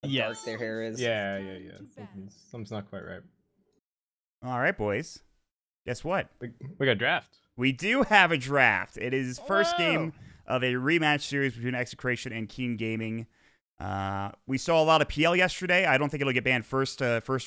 how dark their hair is. Yeah. Something's not quite right. All right, boys. Guess what? We got a draft. We do have a draft. It is first game of a rematch series between Execration and Keen Gaming. We saw a lot of PL yesterday. I don't think it'll get banned first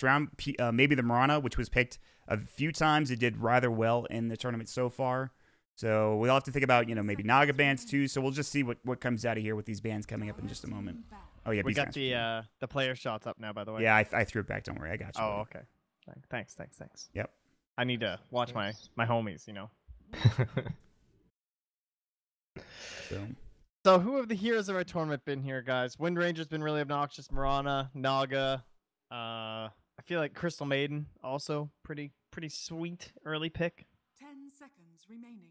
round. Maybe the Marana, which was picked a few times. It did rather well in the tournament so far. So we'll have to think about, maybe Naga bans too. So we'll just see what comes out of here with these bans coming up in just a moment. Oh yeah, we got the player shots up now, by the way. Yeah, I threw it back. Don't worry, I got you. Oh, okay. Thanks. Yep. I need to watch my homies, So who have the heroes of our tournament been here, guys? Wind Ranger's been really obnoxious. Marana, Naga. I feel like Crystal Maiden also pretty sweet early pick. 10 seconds remaining.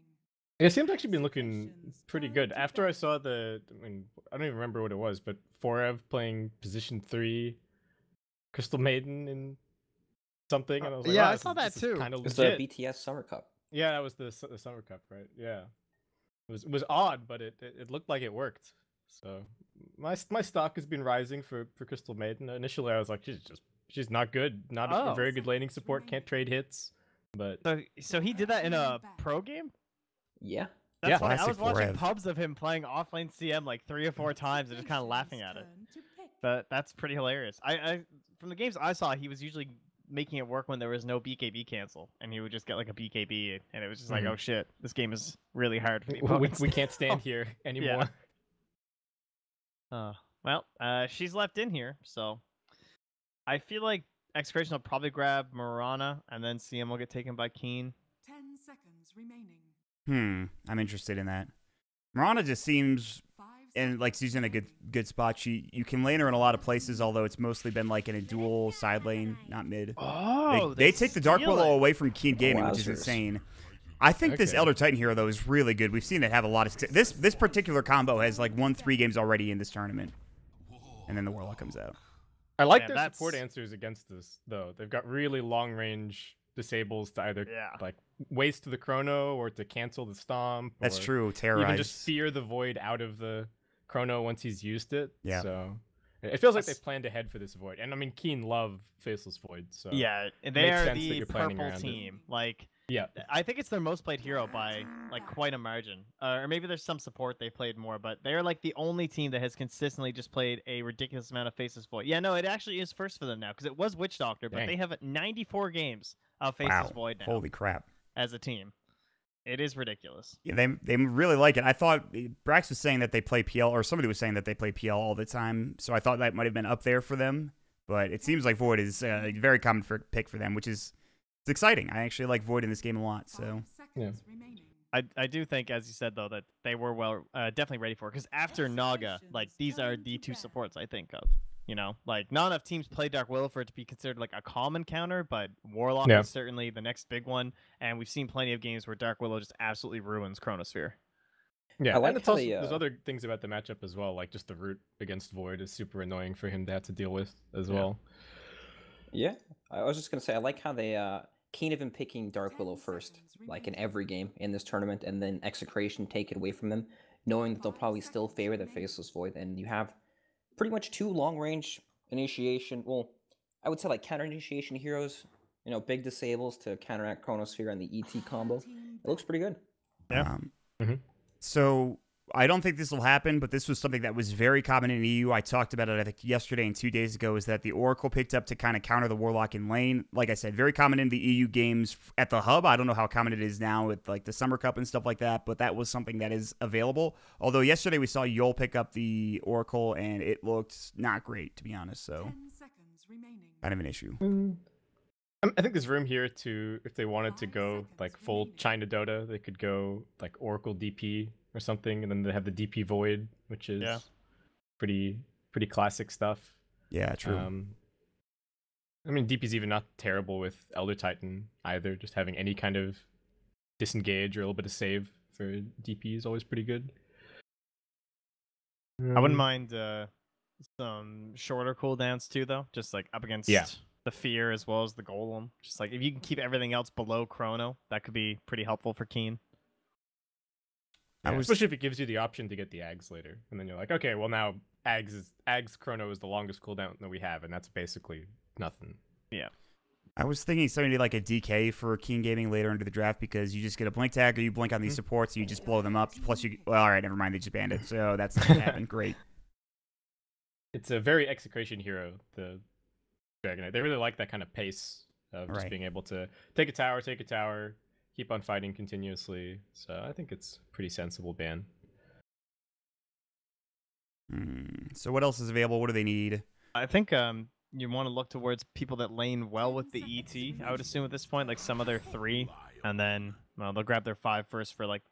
It seems to actually been looking pretty good. After I saw I don't even remember what it was, but Forev playing position 3, Crystal Maiden and something, and I was like, yeah, wow, I saw that too. Kind of It's the legit. BTS Summer Cup. Yeah, that was the Summer Cup, right? Yeah, it was odd, but it looked like it worked. So my stock has been rising for Crystal Maiden. Initially, I was like, she's not good, not a very good laning support, can't trade hits. But so he did that in a pro game. Yeah. That's funny. I Classic was watching Forev. pubs of him playing offlane CM like 3 or 4 times and just kind of laughing at it. But that's pretty hilarious. I from the games I saw, he was usually making it work when there was no BKB cancel, and he would just get like a BKB, and it was just like, oh shit, this game is really hard for the we can't stand here anymore. Well, she's left in here, so I feel like Execration will probably grab Marana, and then CM will get taken by Keen. 10 seconds remaining. I'm interested in that. Marana just seems, 5 and like she's in a good spot. You can lane her in a lot of places, although it's mostly been like in a dual side lane, not mid. Oh, they take the Dark steal Willow it. away from Keen Gaming, which is Wowzers. insane. I think this Elder Titan hero though is really good. We've seen it have a lot of success. This particular combo has like won 3 games already in this tournament, and then the Warlock comes out. I like their support answers against this though. They've got really long range disables to either like waste the chrono or to cancel the stomp. That's true. Terrorize. Even just fear the void out of the chrono once he's used it. Yeah. So it feels like they planned ahead for this void. And I mean, Keen love Faceless Void. So yeah, they are the purple team. Like, yeah, I think it's their most played hero by like quite a margin. Or maybe there's some support they played more, but they're like the only team that has consistently just played a ridiculous amount of Faceless Void. Yeah, no, it actually is first for them now because it was Witch Doctor, but they have 94 games of Faceless Void now. Holy crap! As a team, it is ridiculous. Yeah, they really like it. I thought Brax was saying that they play PL, or somebody was saying that they play PL all the time. So I thought that might have been up there for them. But it seems like Void is a very common pick for them, which is exciting. I actually like Void in this game a lot. So yeah. I do think, as you said though, that they were definitely ready for it because after Naga, like these are the 2 supports I think of. Like not enough teams play Dark Willow for it to be considered like a common counter, but Warlock is certainly the next big one, and we've seen plenty of games where Dark Willow just absolutely ruins Chronosphere. Yeah, and it's also, there's other things about the matchup as well, like just the root against Void is super annoying for him to have to deal with as well. Yeah, I was just gonna say I like how they Keen have been picking Dark Willow first, like in every game in this tournament, and then Execration take it away from them, knowing that they'll probably still favor the Faceless Void, and you have pretty much 2 long-range initiation, well, I would say like counter-initiation heroes, big disables to counteract Chronosphere and the ET combo. It looks pretty good. Yeah. So I don't think this will happen, but this was something that was very common in EU. I talked about it, I think, yesterday and 2 days ago, is that the Oracle picked up to kind of counter the Warlock in lane. Like I said, very common in the EU games at the hub. I don't know how common it is now with like the Summer Cup and stuff like that, but that was something that is available. Although yesterday we saw Yol pick up the Oracle, and it looked not great, to be honest. So 10 seconds remaining. kind of an issue. I think there's room here to, if they wanted to go like full China Dota, they could go like Oracle DP or something, and then they have the DP Void, which is pretty classic stuff. Yeah, true. I mean, DP's even not terrible with Elder Titan either. Just having any kind of disengage or a little bit of save for DP is always pretty good. I wouldn't mind some shorter cooldowns too, though. Just like up against the Fear as well as the Golem. Just like if you can keep everything else below Chrono, that could be pretty helpful for Keen. Yeah, especially if it gives you the option to get the Ags later, and then you're like, okay, well now Ag's chrono is the longest cooldown that we have, and that's basically nothing. Yeah. I was thinking something like a DK for Keen Gaming later into the draft because you just get a blink tag or you blink on these supports and you just blow them up. Plus, well, all right, never mind, they just banned it, so that's not gonna happen. Great. It's a very Execration hero, the Dragonite. They really like that kind of pace of just being able to take a tower, keep on fighting continuously. So I think it's a pretty sensible ban. So what else is available? What do they need? I think you want to look towards people that lane well with the ET. I would assume at this point, like some of their 3, and then they'll grab their 5 first for like,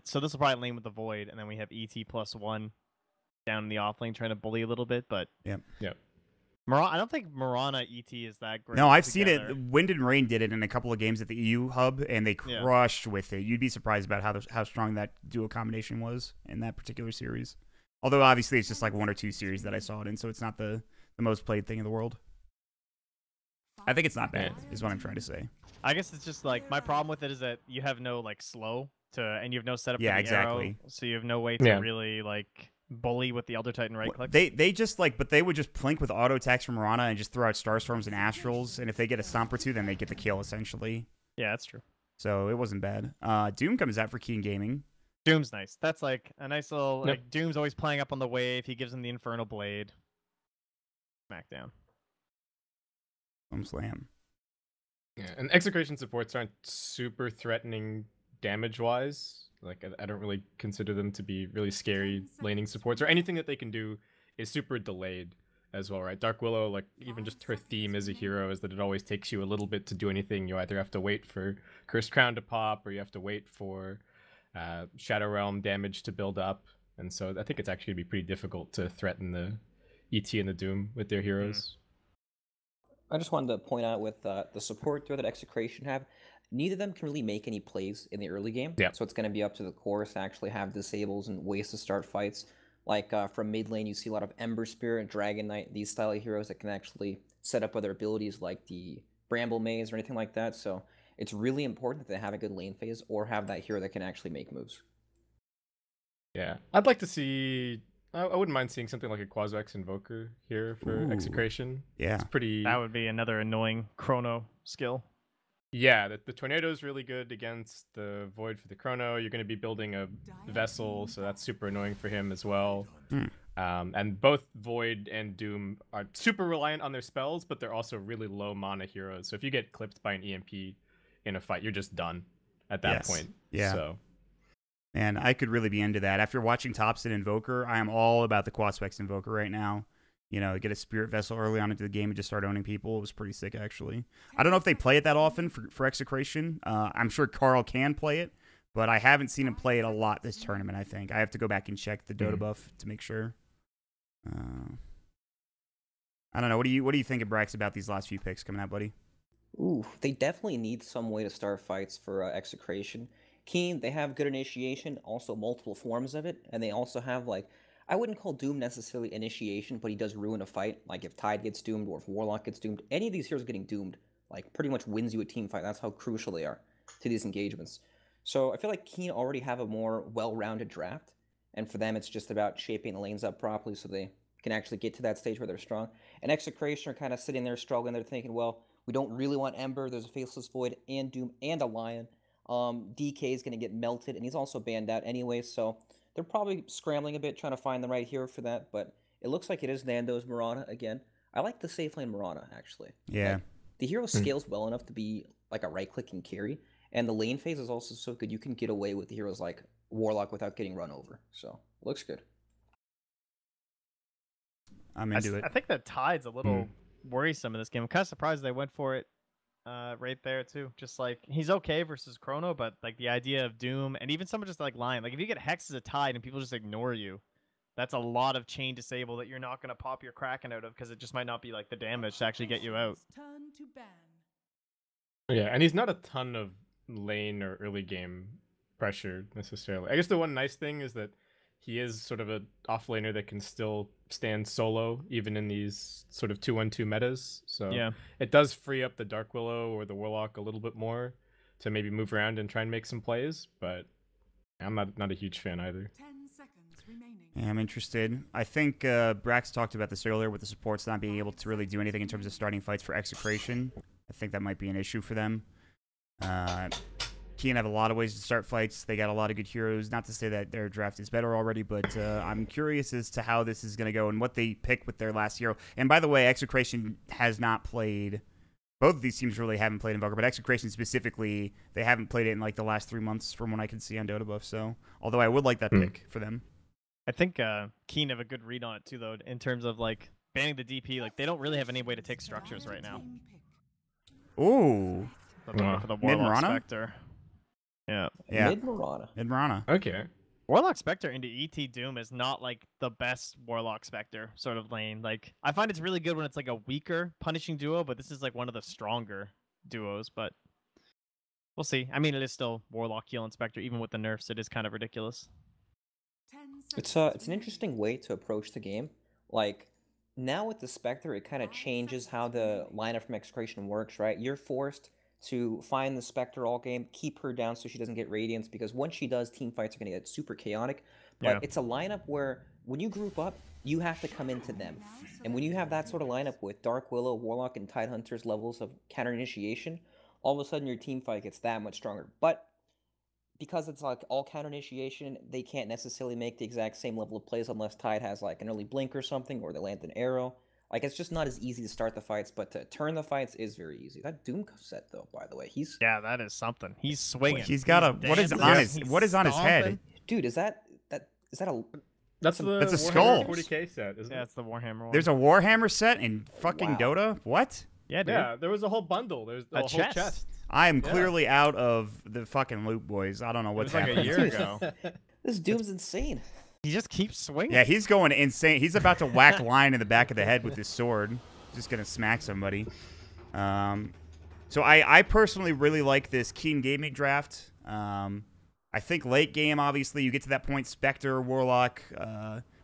so this will probably lane with the Void, and then we have ET +1 down in the off lane trying to bully a little bit. But yep. I don't think Mirana ET is that great. No, I've seen it. Wind and Rain did it in a couple of games at the EU hub, and they crushed with it. You'd be surprised about how strong that duo combination was in that particular series. Although obviously it's just like 1 or 2 series that I saw it in, so it's not the most played thing in the world. I think it's not bad, is what I'm trying to say. I guess it's just like my problem with it is that you have no like slow and you have no setup. Yeah, for the exactly. Arrow, so you have no way to really like bully with the Elder Titan right click. They just but they would just plink with auto attacks from Mirana and just throw out Starstorms and Astrals, and if they get a stomp or 2, then they get the kill essentially. Yeah, that's true. So it wasn't bad. Doom comes out for Keen Gaming. Doom's nice. That's like a nice little like Doom's always playing up on the wave. He gives him the Infernal Blade. Smackdown. Slam. Yeah, and Execration supports aren't super threatening damage-wise. Like, I don't really consider them to be really scary laning supports, or anything that they can do is super delayed as well, right? Dark Willow, like, even just her theme as a hero is that it always takes you a little bit to do anything. You either have to wait for Cursed Crown to pop, or you have to wait for Shadow Realm damage to build up. And so I think it's actually going to be pretty difficult to threaten the ET and the Doom with their heroes. I just wanted to point out with the support there that Execration have, neither of them can really make any plays in the early game. Yeah. So it's going to be up to the cores to actually have disables and ways to start fights. Like from mid lane, you see a lot of Ember Spirit, Dragon Knight, these style of heroes that can actually set up other abilities like the Bramble Maze or anything like that. So it's really important that they have a good lane phase or have that hero that can actually make moves. Yeah, I'd like to see. I wouldn't mind seeing something like a Quasvex Invoker here for Execration. Yeah, it's pretty. That would be another annoying chrono skill. Yeah, the Tornado is really good against the Void for the Chrono. You're going to be building a Vessel, so that's super annoying for him as well. And both Void and Doom are super reliant on their spells, but they're also really low mana heroes. So if you get clipped by an EMP in a fight, you're just done at that point. Yeah. So. And I could really be into that. After watching Topson Invoker, I am all about the Quasvex Invoker right now. You know, get a Spirit Vessel early on into the game and just start owning people. It was pretty sick, actually. I don't know if they play it that often for Execration. I'm sure Carl can play it, but I haven't seen him play it a lot this tournament, I think. I have to go back and check the Dota buff to make sure. I don't know. What do you think, Brax, about these last few picks coming out, buddy? Ooh, they definitely need some way to start fights for Execration. Keen, they have good initiation, also multiple forms of it, and they also have, like, I wouldn't call Doom necessarily initiation, but he does ruin a fight. Like, if Tide gets doomed or if Warlock gets doomed, any of these heroes getting doomed, like, pretty much wins you a team fight. That's how crucial they are to these engagements. So I feel like Keen already have a more well-rounded draft, and for them, it's just about shaping the lanes up properly so they can actually get to that stage where they're strong. And Execration are kind of sitting there struggling. They're thinking, well, we don't really want Ember. There's a Faceless Void and Doom and a Lion. DK is going to get melted, and he's also banned out anyway, so they're probably scrambling a bit trying to find the right hero for that, but it looks like it is Nando's Mirana again. I like the safe lane Mirana, actually. Yeah. Like, the hero scales well enough to be like a right-clicking carry, and the lane phase is also so good you can get away with the heroes like Warlock without getting run over, so looks good. I'm into it. I think that Tide's a little worrisome in this game. I'm kind of surprised they went for it right there too. Just like he's okay versus Chrono, but like the idea of Doom and even someone just like Lion, like if you get Hex as a Tide and people just ignore you, that's a lot of chain disable that you're not going to pop your Kraken out of because it just might not be like the damage to actually get you out. Turn to ban. Yeah, and he's not a ton of lane or early game pressure necessarily. I guess the one nice thing is that he is sort of an offlaner that can still stand solo even in these sort of 2-1-2 metas. So yeah, it does free up the Dark Willow or the Warlock a little bit more to maybe move around and try and make some plays, but I'm not a huge fan either. 10 seconds remaining. Yeah, I'm interested. I think Brax talked about this earlier with the supports not being able to really do anything in terms of starting fights for Execration. I think that might be an issue for them. Keen have a lot of ways to start fights. They got a lot of good heroes. Not to say that their draft is better already, but I'm curious as to how this is going to go and what they pick with their last hero. And by the way, Execration has not played... Both of these teams really haven't played Invoker, but Execration specifically, they haven't played it in like the last 3 months from what I can see on Dota Buff. So, although I would like that pick for them. I think Keen have a good read on it too, though, in terms of like banning the DP. Like they don't really have any way to take structures right now. Ooh. For the Warlock Mid-Mirana? Spectre. Yeah. Mid-Mirana. Mid-Mirana. Okay. Warlock Spectre into ET Doom is not like the best Warlock Spectre sort of lane. Like I find it's really good when it's like a weaker punishing duo, but this is like one of the stronger duos. But we'll see. I mean, it is still Warlock heal and Spectre, even with the nerfs. It is kind of ridiculous. It's an interesting way to approach the game. Like now with the Spectre, it kind of changes how the lineup from Execration works, right? You're forced to find the Spectre all game, keep her down so she doesn't get Radiance, because once she does, team fights are going to get super chaotic. But it's a lineup where when you group up, you have to come into them. And when you have that sort of lineup with Dark Willow, Warlock, and Tidehunter's levels of counter initiation, all of a sudden your team fight gets that much stronger. But because it's like all counter initiation, they can't necessarily make the exact same level of plays unless Tide has like an early blink or something, or they land an arrow. Like, it's just not as easy to start the fights, but to turn the fights is very easy. That Doom set, though, by the way, he's... Yeah, that is something. He's swinging. He's got a... What is on his head? Dude, is that a... That's a skull. 40K set, isn't it? Yeah, it's the Warhammer one. There's a Warhammer set in fucking Dota? What? Yeah, dude. Yeah, there was a whole bundle. There's a whole chest. I am clearly out of the fucking loop, boys. I don't know what's happening. Like a year ago. This Doom's insane. He just keeps swinging. Yeah, he's going insane. He's about to whack Lion in the back of the head with his sword. Just going to smack somebody. So I personally really like this Keen Gaming draft. I think late game, obviously, you get to that point, Spectre, Warlock,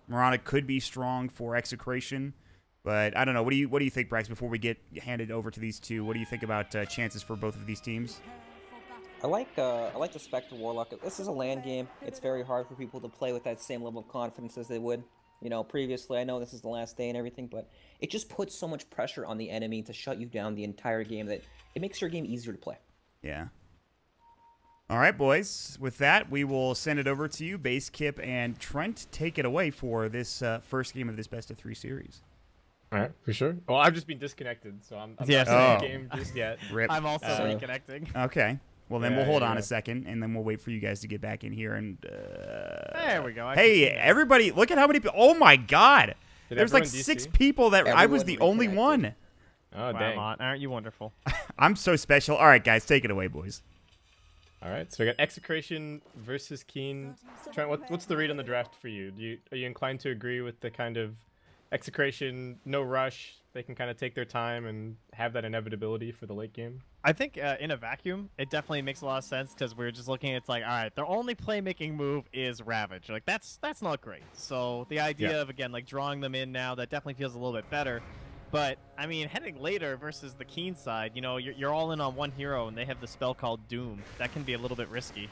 Mirana could be strong for Execration. But I don't know. What do you think, Brax, before we get handed over to these two? What do you think about chances for both of these teams? I like the Spectre Warlock. This is a land game. It's very hard for people to play with that same level of confidence as they would, you know, previously. I know this is the last day and everything, but it just puts so much pressure on the enemy to shut you down the entire game that it makes your game easier to play. Yeah. All right, boys. With that, we will send it over to you, Base Kip and Trent. Take it away for this first game of this best-of-3 series. All right, for sure. Well, I've just been disconnected, so I'm not in the game just yet. Rip. I'm also reconnecting. Okay. Well, then we'll hold on a second, and then we'll wait for you guys to get back in here. And there we go. Hey, everybody, look at how many people. Oh, my God. There's like DC? 6 people that I was the only reconnected. one. Oh, Wow, dang. aren't you wonderful? I'm so special. All right, guys, take it away, boys. All right, so we got Execration versus Keen. Trent, what's the read on the draft for you? Are you inclined to agree with the kind of Execration, no rush, they can kind of take their time and have that inevitability for the late game? I think in a vacuum, it definitely makes a lot of sense because we're just looking. It's like, all right, their only playmaking move is Ravage. Like that's not great. So the idea of again like drawing them in now, that definitely feels a little bit better. But I mean, heading later versus the Keen side, you know, you're all in on one hero and they have the spell called Doom. That can be a little bit risky.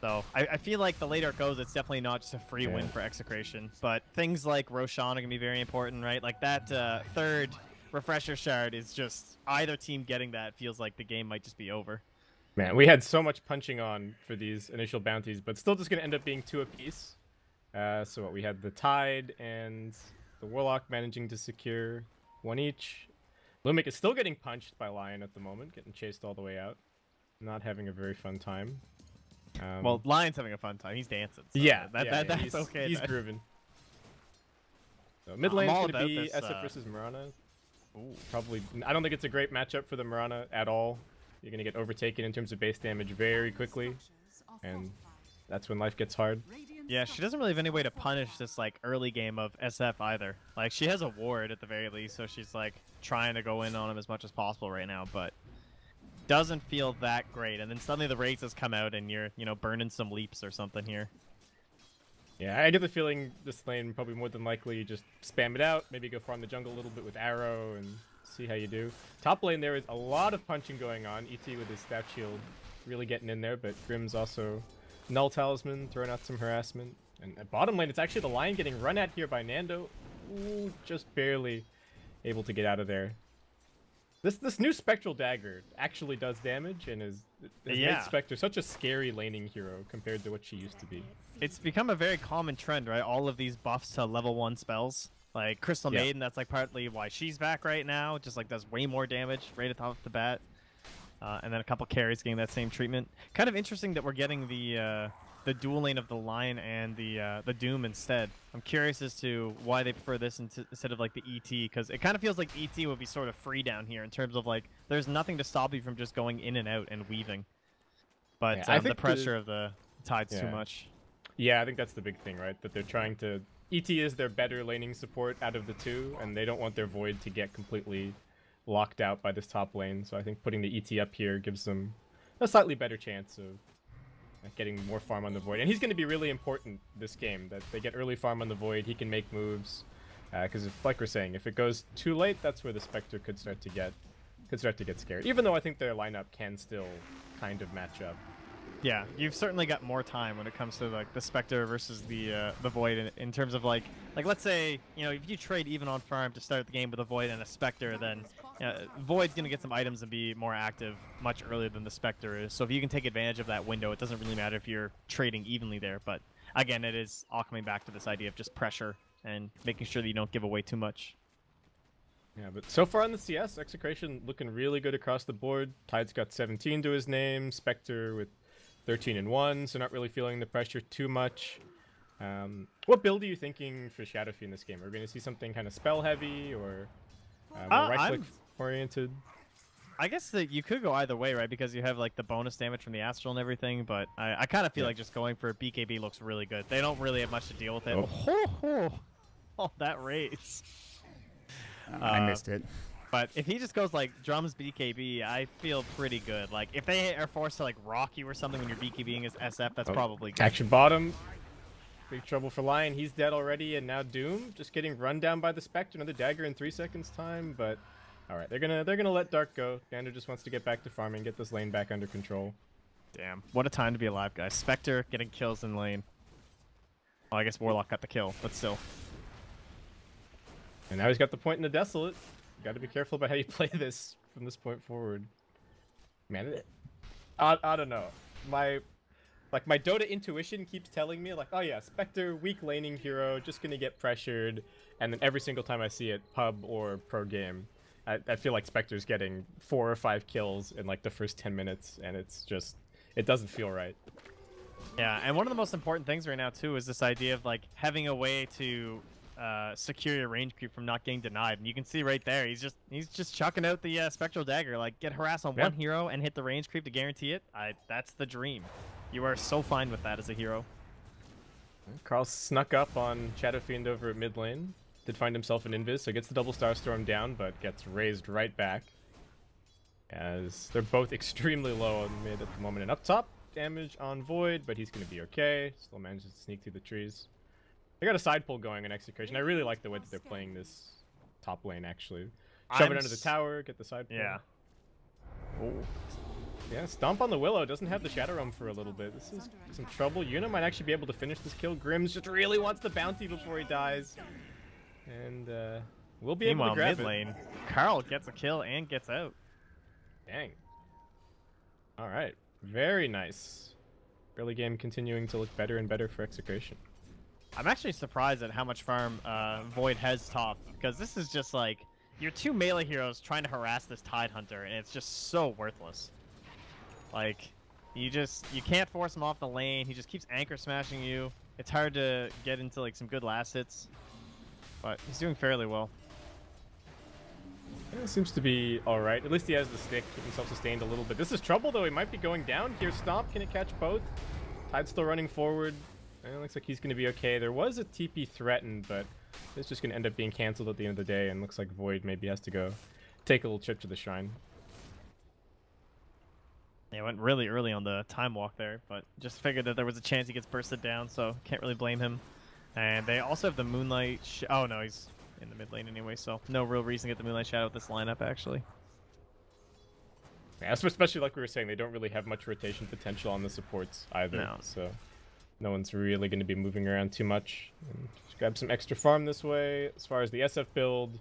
So I feel like the later it goes, it's definitely not just a free win for Execration. But things like Roshan are going to be very important, right? Like that third refresher shard is just either team getting that feels like the game might just be over. Man, we had so much punching on for these initial bounties, but still just going to end up being 2 apiece. So what, we had the Tide and the Warlock managing to secure 1 each. Lumic is still getting punched by Lion at the moment, getting chased all the way out. Not having a very fun time. Well, Lion's having a fun time. He's dancing. So that's okay. He's grooving. So mid lane's going to be SF versus Mirana. Probably, I don't think it's a great matchup for the Mirana at all. You're going to get overtaken in terms of base damage very quickly, and that's when life gets hard. Yeah, she doesn't really have any way to punish this like early game of SF either. Like she has a ward at the very least, so she's like trying to go in on him as much as possible right now, but doesn't feel that great. And then suddenly the raises come out and you're, you know, burning some leaps or something here. Yeah, I get the feeling this lane probably more than likely just spam it out, maybe go farm the jungle a little bit with arrow and see how you do. Top lane there is a lot of punching going on. ET with his stat shield really getting in there, but Grim's also null talisman, throwing out some harassment. And at bottom lane, it's actually the Lion getting run at here by Nando. Ooh, just barely able to get out of there. This new Spectral Dagger actually does damage and has made Spectre such a scary laning hero compared to what she used to be. It's become a very common trend, right? All of these buffs to level 1 spells. Like Crystal Maiden, that's like partly why she's back right now. Just like does way more damage right off the bat. And then a couple carries getting that same treatment. Kind of interesting that we're getting the dual lane of the Lion and the Doom instead. I'm curious as to why they prefer this instead of like the ET, because it kind of feels like ET would be sort of free down here in terms of like there's nothing to stop you from just going in and out and weaving. But I think the pressure of the tide's too much. Yeah, I think that's the big thing, right? That they're trying to... ET is their better laning support out of the two, and they don't want their Void to get completely locked out by this top lane. So I think putting the ET up here gives them a slightly better chance of getting more farm on the Void. And he's going to be really important this game, that they get early farm on the Void, he can make moves. Because like we're saying, if it goes too late, that's where the Spectre could start to get scared. Even though I think their lineup can still kind of match up. Yeah, you've certainly got more time when it comes to like the Spectre versus the Void in terms of like let's say, you know, if you trade even on farm to start the game with a Void and a Spectre, then Void's gonna get some items and be more active much earlier than the Spectre is. So if you can take advantage of that window, it doesn't really matter if you're trading evenly there. But again, it is all coming back to this idea of just pressure and making sure that you don't give away too much. Yeah, but so far in the CS, Execration looking really good across the board. Tide's got 17 to his name, Spectre with 13 and 1, so not really feeling the pressure too much. What build are you thinking for Shadowfy in this game? Are we going to see something kind of spell heavy or more right click oriented? I guess that you could go either way, right? Because you have like the bonus damage from the Astral and everything, but I kind of feel like just going for BKB looks really good. They don't really have much to deal with it. Oh, that raise. I missed it. But if he just goes like drums BKB, I feel pretty good. Like if they are forced to like rock you or something when you're BKBing as SF, that's probably good. Action bottom. Big trouble for Lion. He's dead already, and now Doom just getting run down by the Spectre. Another dagger in 3 seconds time, but all right, they're gonna let Dark go. Gander just wants to get back to farming, get this lane back under control. Damn, what a time to be alive, guys. Spectre getting kills in lane. Well, I guess Warlock got the kill, but still. And now he's got the point in the Desolate. Got to be careful about how you play this from this point forward. Man, I don't know. My Dota intuition keeps telling me like, oh yeah, Spectre, weak laning hero, just gonna get pressured. And then every single time I see it, pub or pro game, I feel like Spectre's getting 4 or 5 kills in like the first 10 minutes, and it's just, it doesn't feel right. Yeah, and one of the most important things right now too is this idea of like having a way to secure your range creep from not getting denied. And you can see right there, he's just chucking out the Spectral Dagger. Like, get harassed on one hero and hit the range creep to guarantee it. That's the dream. You are so fine with that as a hero. Carl snuck up on Shadow Fiend over at mid lane. Did find himself an invis, so gets the double star storm down, but gets raised right back. As they're both extremely low on mid at the moment. And up top, damage on Void, but he's going to be okay. Still manages to sneak through the trees. They got a side pull going in Execration. I really like the way that they're playing this top lane, actually. Shove it under the tower, get the side pull. Yeah. Oh. Yeah, Stomp on the Willow. Doesn't have the Shadow Realm for a little bit. This is some trouble. Yuna might actually be able to finish this kill. Grimm's just really wants the bounty before he dies. And we'll be able to grab mid lane, Carl gets a kill and gets out. Dang. All right. Very nice. Early game continuing to look better and better for Execration. I'm actually surprised at how much farm Void has top, because this is just like your 2 melee heroes trying to harass this Tide Hunter, and it's just so worthless. Like, you can't force him off the lane. He just keeps anchor smashing you. It's hard to get into like some good last hits, but he's doing fairly well. Yeah, seems to be all right. At least he has the stick, keep himself sustained a little bit. This is trouble though. He might be going down here. Stomp, can it catch both? Tide's still running forward. It looks like he's going to be okay. There was a TP threatened, but it's just going to end up being canceled at the end of the day, and looks like Void maybe has to go take a little trip to the shrine. Yeah, went really early on the time walk there, but just figured that there was a chance he gets bursted down, so can't really blame him. And they also have the Moonlight... oh no, he's in the mid lane anyway, so no real reason to get the Moonlight Shadow with this lineup, actually. Yeah, especially like we were saying, they don't really have much rotation potential on the supports either. No. So No one's really going to be moving around too much. And just grab some extra farm this way. As far as the SF build,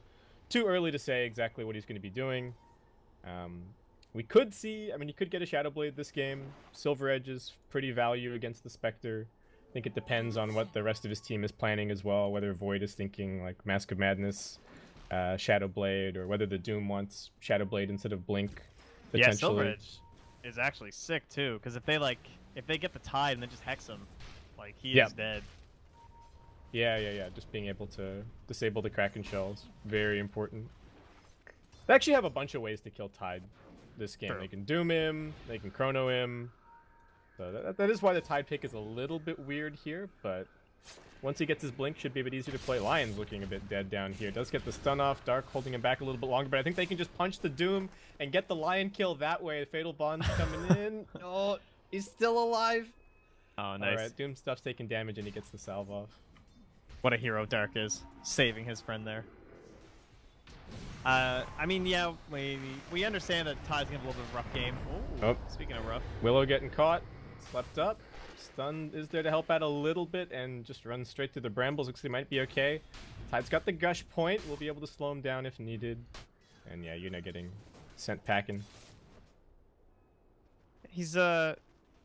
too early to say exactly what he's going to be doing. We could see, I mean, you could get a Shadow Blade this game. Silver Edge is pretty value against the Spectre. I think it depends on what the rest of his team is planning as well, whether Void is thinking like Mask of Madness, Shadow Blade, or whether the Doom wants Shadow Blade instead of Blink. Yeah, Silver Edge is actually sick too, because if they get the Tide and then just hex him, like he is dead. Yeah. Just being able to disable the Kraken shells, very important. They actually have a bunch of ways to kill Tide this game. True. They can Doom him, they can Chrono him. So that is why the Tide pick is a little bit weird here, but once he gets his Blink, should be a bit easier to play. Lion's looking a bit dead down here. Does get the stun off. Dark holding him back a little bit longer, but I think they can just punch the Doom and get the Lion kill that way. Fatal Bond's coming in. Oh, he's still alive. Oh, nice. Alright, Doom stuff's taking damage and he gets the salve off. What a hero Dark is, saving his friend there. I mean, yeah, we understand that Tide's gonna have a little bit of a rough game. Ooh, Oh. Speaking of rough. Willow getting caught. Slept up. Stun is there to help out a little bit and just runs straight through the brambles. Looks like he might be okay. Tide's got the gush point. We'll be able to slow him down if needed. And yeah, Yuna getting sent packing. He's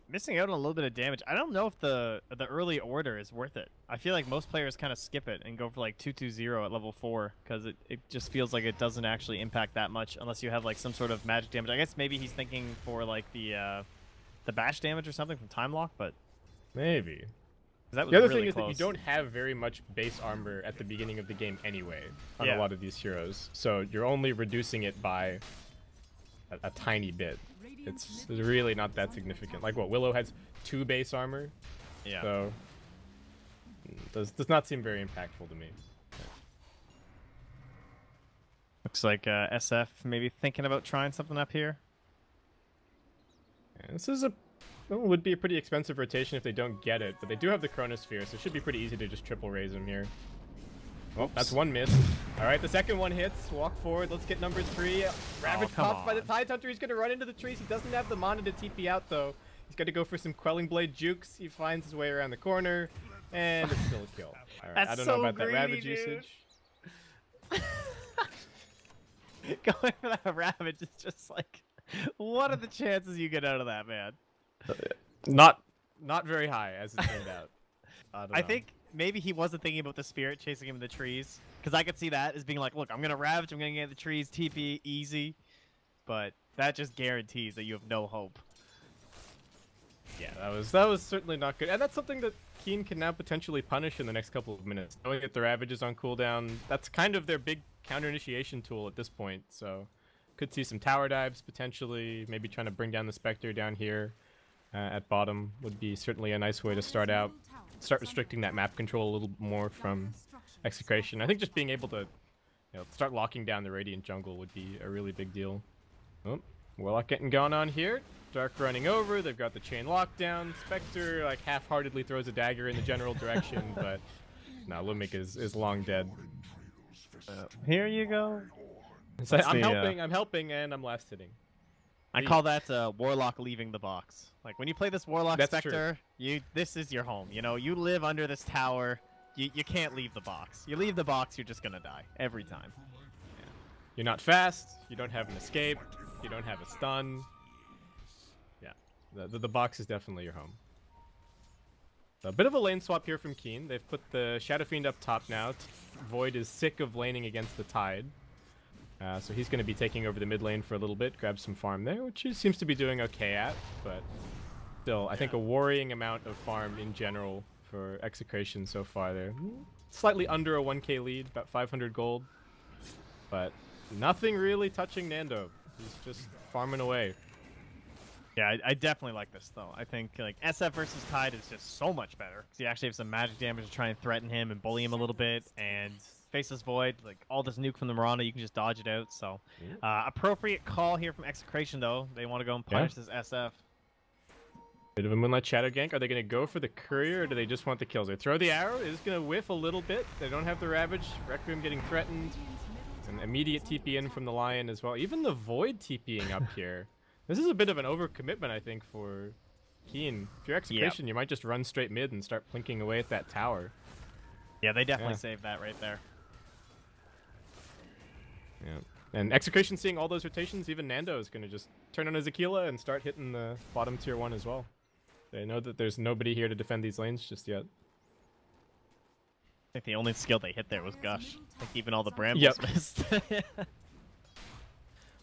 missing out on a little bit of damage. I don't know if the early order is worth it. I feel like most players kind of skip it and go for like 2-2-0 at level 4 because it just feels like it doesn't actually impact that much unless you have like some sort of magic damage. I guess maybe he's thinking for like the bash damage or something from time lock, but maybe. that was The other really thing is close. that you don't have very much base armor at the beginning of the game anyway on a Yeah. lot of these heroes. So you're only reducing it by a tiny bit. It's really not that significant. Like what, Willow has 2 base armor? Yeah. So does not seem very impactful to me. Looks like SF maybe thinking about trying something up here. Yeah, this is would be a pretty expensive rotation if they don't get it, but they do have the Chronosphere, so it should be pretty easy to just triple raise him here. Oh, that's one miss. All right, the second one hits. Walk forward. Let's get numbers free. Ravage come popped by the on. Tide Hunter. He's going to run into the trees. He doesn't have the mana to TP out, though. He's got to go for some Quelling Blade jukes. He finds his way around the corner, and it's still a kill. All right, I That's don't so know about greedy, that Ravage dude. usage. Going for that Ravage is just like, what are the chances you get out of that, man? Not very high, as it turned out. I think maybe he wasn't thinking about the spirit chasing him in the trees, because I could see that as being like, look, I'm gonna Ravage, I'm gonna get in the trees, TP, easy. But that just guarantees that you have no hope. Yeah, that was certainly not good, and that's something that Keen can now potentially punish in the next couple of minutes. Knowing that the Ravage is on cooldown, that's kind of their big counter initiation tool at this point. So, could see some tower dives potentially. Maybe trying to bring down the Spectre down here at bottom would be certainly a nice way to start out. Start restricting that map control a little more from Execration. I think just being able to, start locking down the Radiant jungle would be a really big deal. Oh, Warlock getting going on here. Dark running over. They've got the chain lockdown. Spectre like half-heartedly throws a dagger in the general direction, but no, Lumik is long dead. Here you go. So That's I'm the, helping, and I'm last hitting. I call that Warlock leaving the box. Like when you play this Warlock That's Spectre, this is your home. You live under this tower. You can't leave the box. You leave the box, you're just gonna die every time. Yeah. You're not fast. You don't have an escape. You don't have a stun. Yeah, the box is definitely your home. So a bit of a lane swap here from Keen. They've put the Shadow Fiend up top now. Void is sick of laning against the Tide. So he's going to be taking over the mid lane for a little bit, grab some farm there, which he seems to be doing okay at, but still, I think a worrying amount of farm in general for Execration so far there. Slightly under a 1k lead, about 500 gold, but nothing really touching Nando. He's just farming away. Yeah, I definitely like this though. I think like SF versus Tide is just so much better because you actually have some magic damage to try and threaten him and bully him a little bit, and Faceless Void, like all this nuke from the Miranda, you can just dodge it out. So appropriate call here from Execration though. They want to go and punish this SF. Bit of a Moonlight Shadow gank. Are they going to go for the Courier, or do they just want the kills? They throw the arrow. It is going to whiff a little bit. They don't have the Ravage. Requiem getting threatened. An immediate TP in from the Lion as well. Even the Void TPing up here. This is a bit of an overcommitment, I think, for Keen, if you're Execration, you might just run straight mid and start plinking away at that tower. Yeah, they definitely saved that right there. Yeah. And Execration seeing all those rotations, even Nando is going to just turn on his Aquila and start hitting the bottom tier 1 as well. They know that there's nobody here to defend these lanes just yet. I think the only skill they hit there was Gush. I think even all the brambles missed.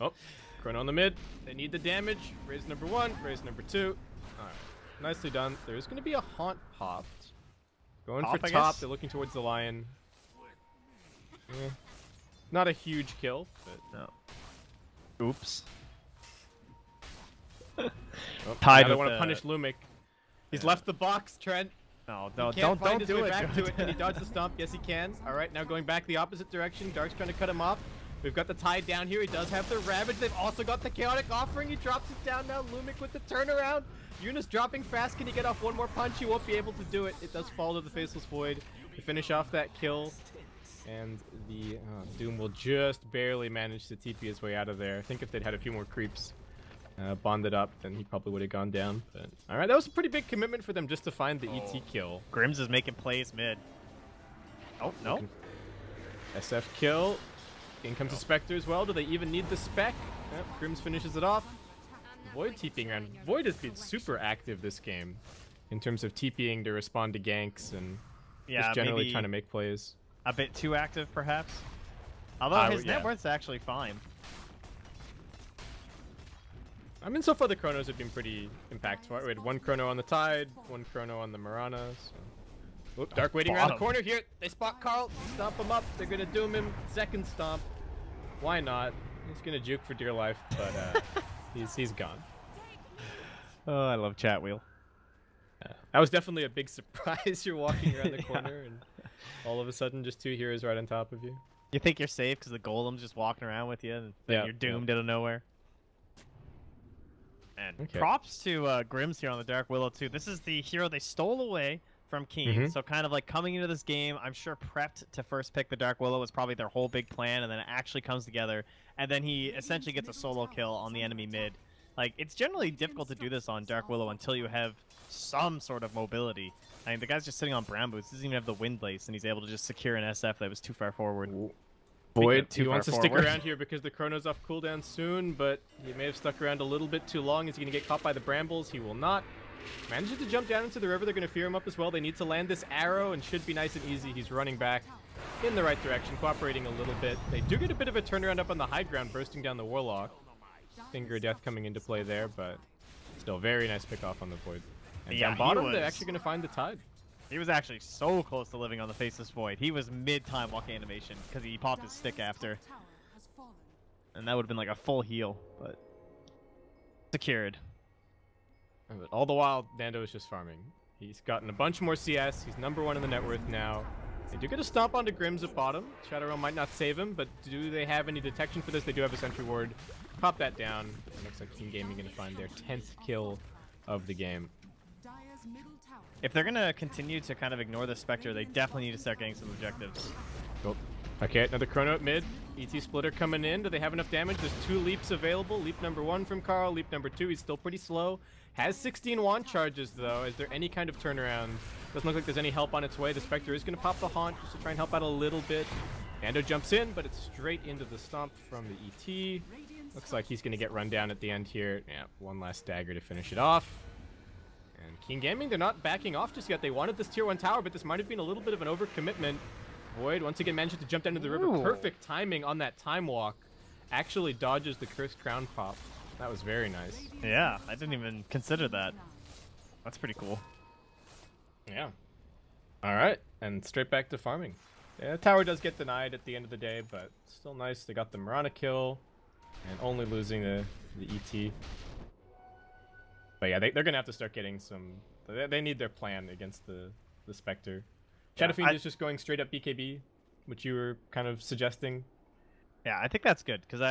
Oh, Chrono on the mid. They need the damage. Raise number 1, raise number 2. Alright, nicely done. There's going to be a Haunt popped. Going Pop, for I top. guess? They're looking towards the Lion. Not a huge kill, but... No. Oops. Oh, Tied now they with want to the- punish Lumic. He's left the box, Trent. No, He no, can't find don't his do way it. back to it. Can he dodge the stomp? Yes, he can. All right, now going back the opposite direction. Dark's trying to cut him off. We've got the Tide down here. He does have the Ravage. They've also got the Chaotic Offering. He drops it down now. Lumic with the turnaround. Eunice dropping fast. Can he get off one more punch? He won't be able to do it. It does fall to the Faceless Void to finish off that kill. And the Doom will just barely manage to TP his way out of there. I think if they'd had a few more creeps bonded up, then he probably would have gone down. But all right, that was a pretty big commitment for them just to find the ET kill. Grims is making plays mid. Oh, no. SF kill. In comes the Spectre as well. Do they even need the spec? Yep, Grims finishes it off. Void TPing around. Void has been super active this game in terms of TPing to respond to ganks and just generally maybe trying to make plays. a bit too active, perhaps. Although his yeah. net worth's actually fine. I mean, so far the Chronos have been pretty impactful. We had one Chrono on the Tide, one Chrono on the Mirana. So. Oop, Dark waiting around the corner here. They spot Carl, stomp him up. They're gonna doom him. Second stomp. Why not? He's gonna juke for dear life, but he's gone. Oh, I love chat wheel. That was definitely a big surprise. You're walking around the corner and all of a sudden just 2 heroes right on top of you. You think you're safe because the golem's just walking around with you, and then you're doomed out of nowhere. And props to Grims here on the Dark Willow too. This is the hero they stole away from Keen. So kind of like coming into this game, I'm sure prepped to first pick the Dark Willow was probably their whole big plan, and then it actually comes together. And then he essentially gets a solo kill on the enemy mid. Like, it's generally difficult to do this on Dark Willow until you have some sort of mobility. I mean, the guy's just sitting on Brown Boots, doesn't even have the Wind Lace, and he's able to just secure an SF that was too far forward. Void, he wants to stick around here because the Chrono's off cooldown soon, but he may have stuck around a little bit too long. Is he going to get caught by the Brambles? He will not. Manages to jump down into the river. They're going to fear him up as well. They need to land this arrow and should be nice and easy. He's running back in the right direction, cooperating a little bit. They do get a bit of a turnaround up on the high ground, bursting down the Warlock. Finger of Death coming into play there, but still very nice pick off on the Void. And down bottom, they're actually going to find the Tide. He was actually so close to living on the Faceless Void. He was mid-time walking animation because he popped his stick after. And that would have been like a full heal, but secured. But all the while, Nando is just farming. He's gotten a bunch more CS. He's #1 in the net worth now. They do get a stomp onto Grims at bottom. Shadow Realm might not save him, but do they have any detection for this? They do have a sentry ward. Pop that down. It looks like Keen Gaming going to find their 10th kill of the game. If they're going to continue to kind of ignore the Spectre, they definitely need to start getting some objectives. Oh. Okay, another Chrono at mid. ET Splitter coming in. Do they have enough damage? There's 2 leaps available. Leap #1 from Carl. Leap #2. He's still pretty slow. Has 16 wand charges, though. Is there any kind of turnaround? Doesn't look like there's any help on its way. The Spectre is going to pop the Haunt just to try and help out a little bit. Nando jumps in, but it's straight into the stomp from the ET. Looks like he's going to get run down at the end here. Yeah, one last dagger to finish it off. And Keen Gaming, they're not backing off just yet. They wanted this tier 1 tower, but this might have been a little bit of an overcommitment. Void, once again, manages to jump down to the river. Perfect timing on that time walk. Actually dodges the Cursed Crown pop. That was very nice. Yeah, I didn't even consider that. That's pretty cool. Yeah. All right, and straight back to farming. Yeah, the tower does get denied at the end of the day, but still nice. They got the Mirana kill, and only losing the ET. But yeah, they're going to have to start getting some... They need their plan against the Spectre. Shadow Fiend is just going straight up BKB, which you were kind of suggesting. Yeah, I think that's good, because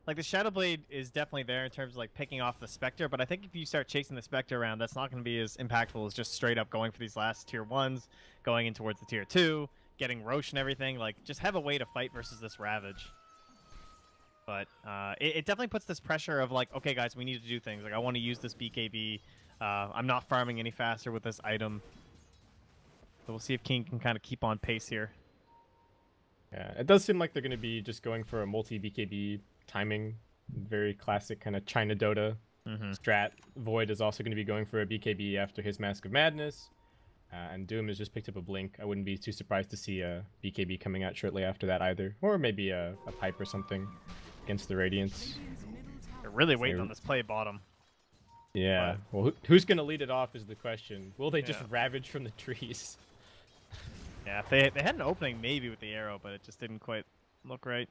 like the Shadow Blade is definitely there in terms of like picking off the Spectre, but I think if you start chasing the Spectre around, that's not going to be as impactful as just straight up going for these last tier 1s, going in towards the tier 2, getting Roche and everything. Like, just have a way to fight versus this Ravage. But it definitely puts this pressure of like, okay, guys, we need to do things. Like, I want to use this BKB. I'm not farming any faster with this item. So we'll see if King can kind of keep on pace here. Yeah, it does seem like they're going to be just going for a multi-BKB timing. Very classic kind of China Dota strat. Void is also going to be going for a BKB after his Mask of Madness. And Doom has just picked up a Blink. I wouldn't be too surprised to see a BKB coming out shortly after that either. Or maybe a Pipe or something against the Radiance. They're really waiting on this play bottom. Yeah. Well, who's going to lead it off is the question. Will they just ravage from the trees? Yeah, they had an opening maybe with the arrow, but it just didn't quite look right.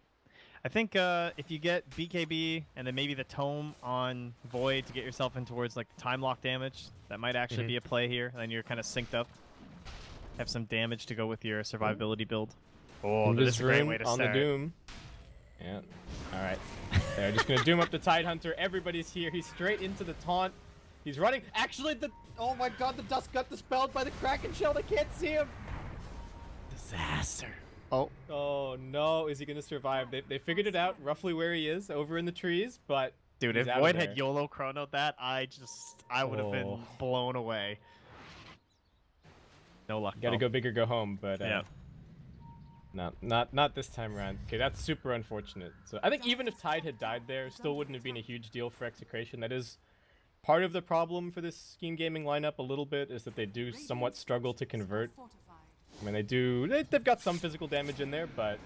I think if you get BKB and then maybe the Tome on Void to get yourself in towards like time lock damage, that might actually be a play here. And then you're kind of synced up. Have some damage to go with your survivability build. Oh, this is a great way to on start. the Doom. Yeah. All right. They're just gonna Doom up the Tidehunter. Everybody's here. He's straight into the taunt. He's running. Actually, oh my God, the dust got dispelled by the Kraken Shield. I can't see him. Disaster. Oh no, is he gonna survive? They figured it out roughly where he is, over in the trees, but dude, he's if out of Void there. had YOLO chronoed that, I would have been blown away. No luck. Gotta go big or go home, but yeah. Not this time around. Okay, that's super unfortunate. So I think even if Tide had died there, still wouldn't have been a huge deal for Execration. That is part of the problem for this Scheme Gaming lineup a little bit, is that they do somewhat struggle to convert. I mean, they've got some physical damage in there, but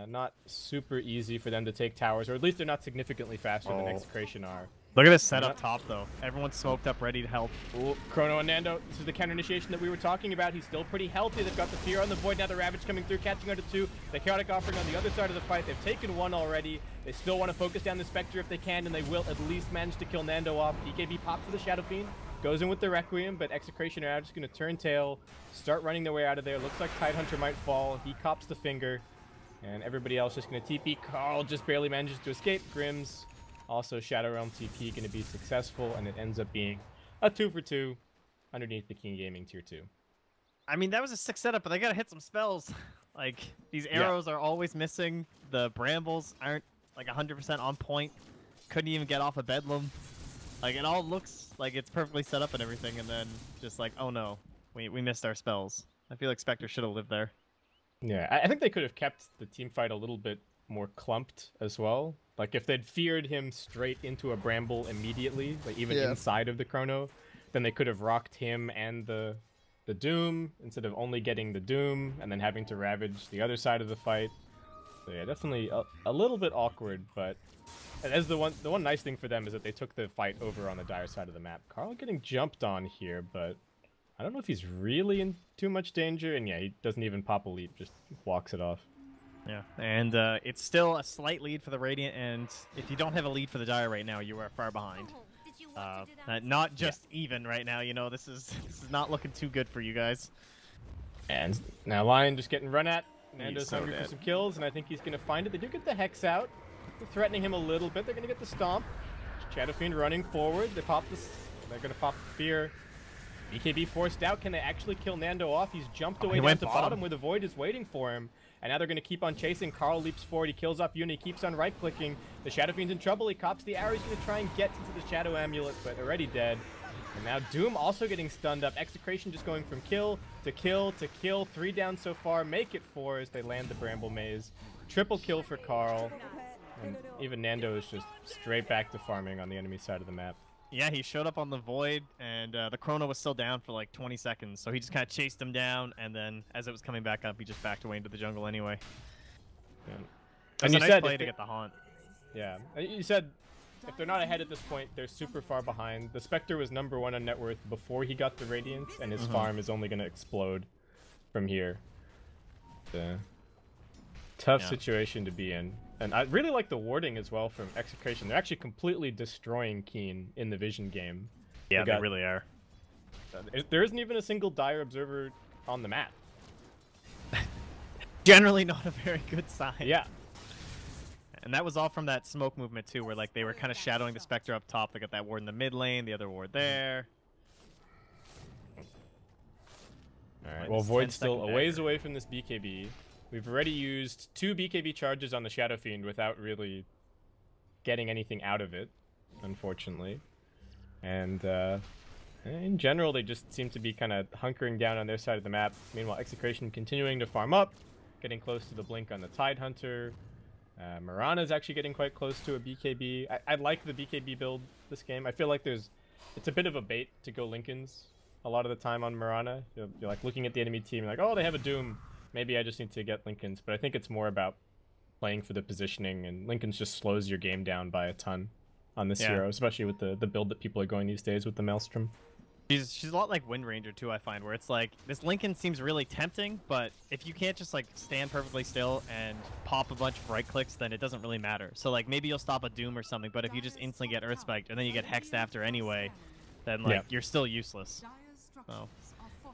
not super easy for them to take towers, or at least they're not significantly faster than Execration are. Look at this set up top, though. Everyone's smoked up, ready to help. Ooh, Chrono and Nando, this is the counter initiation that we were talking about. He's still pretty healthy. They've got the Fear on the Void, now the Ravage coming through, catching onto 2. The Chaotic Offering on the other side of the fight. They've taken 1 already. They still want to focus down the Spectre if they can, and they will at least manage to kill Nando off. BKB pops for the Shadow Fiend. Goes in with the Requiem, but Execration are now just going to turn tail, start running their way out of there. Looks like Tidehunter might fall. He cops the finger, and everybody else just going to TP. Carl just barely manages to escape. Grimm's also Shadow Realm TP going to be successful, and it ends up being a 2 for 2 underneath the King Gaming Tier 2. I mean, that was a sick setup, but they got to hit some spells. Like, these arrows are always missing. The brambles aren't, like, 100% on point. Couldn't even get off a Bedlam. Like, it all looks like it's perfectly set up and everything, and then just like, oh no, we missed our spells. I feel like Spectre should have lived there. Yeah, I think they could have kept the team fight a little bit more clumped as well. Like, if they'd feared him straight into a Bramble immediately, like even inside of the Chrono, then they could have rocked him and the Doom, instead of only getting the Doom and then having to ravage the other side of the fight. So yeah, definitely a little bit awkward, but as the one nice thing for them is that they took the fight over on the Dire side of the map. Carl getting jumped on here, but I don't know if he's really in too much danger, and yeah, he doesn't even pop a leap, just walks it off. Yeah, and it's still a slight lead for the Radiant, and if you don't have a lead for the Dire right now, you are far behind. Not just even right now, you know, this is not looking too good for you guys. And now Lion just getting run at. Nando's hungry for some kills, and I think he's going to find it. They do get the Hex out. They're threatening him a little bit. They're going to get the Stomp. Shadow Fiend running forward. They're going to pop the Fear. BKB forced out. Can they actually kill Nando off? He's jumped away down to bottom where the Void is waiting for him. And now they're going to keep on chasing. Carl leaps forward. He kills off Uni. Keeps on right-clicking. The Shadow Fiend's in trouble. He cops the arrow. He's going to try and get into the Shadow Amulet, but already dead. And now Doom also getting stunned up. Execration just going from kill to kill to kill. 3 down so far. Make it 4 as they land the Bramble Maze. Triple kill for Carl. And even Nando is just straight back to farming on the enemy side of the map. Yeah, he showed up on the Void, and the Chrono was still down for like 20 seconds, so he just kind of chased him down, and then as it was coming back up, he just backed away into the jungle anyway. Yeah. And a nice play to get the haunt. Yeah, you said if they're not ahead at this point, they're super far behind. The Spectre was #1 on net worth before he got the Radiance, and his farm is only going to explode from here. Tough situation to be in. And I really like the warding as well from Execration. They're actually completely destroying Keen in the Vision game. Yeah, they really are. There isn't even a single Dire Observer on the map. Generally not a very good sign. Yeah. And that was all from that smoke movement too, where like they were kind of shadowing the Spectre up top. They got that ward in the mid lane, the other ward there. Alright, well Void's still a ways away from this BKB. We've already used 2 BKB charges on the Shadow Fiend without really getting anything out of it, unfortunately. And in general, they just seem to be kind of hunkering down on their side of the map. Meanwhile, Execration continuing to farm up, getting close to the blink on the Tidehunter. Mirana's actually getting quite close to a BKB. I like the BKB build this game. I feel like it's a bit of a bait to go Lincolns a lot of the time on Mirana. You're like looking at the enemy team, like, oh, they have a Doom. Maybe I just need to get Lincolns. But I think it's more about playing for the positioning, and Lincolns just slows your game down by a ton on this hero, especially with the build that people are going these days with the Maelstrom. She's a lot like Wind Ranger too, I find, where it's like this Lincoln seems really tempting, but if you can't just like stand perfectly still and pop a bunch of right clicks, then it doesn't really matter. So like maybe you'll stop a Doom or something, but if you just instantly get Earth Spiked and then you get hexed after anyway, then like you're still useless. So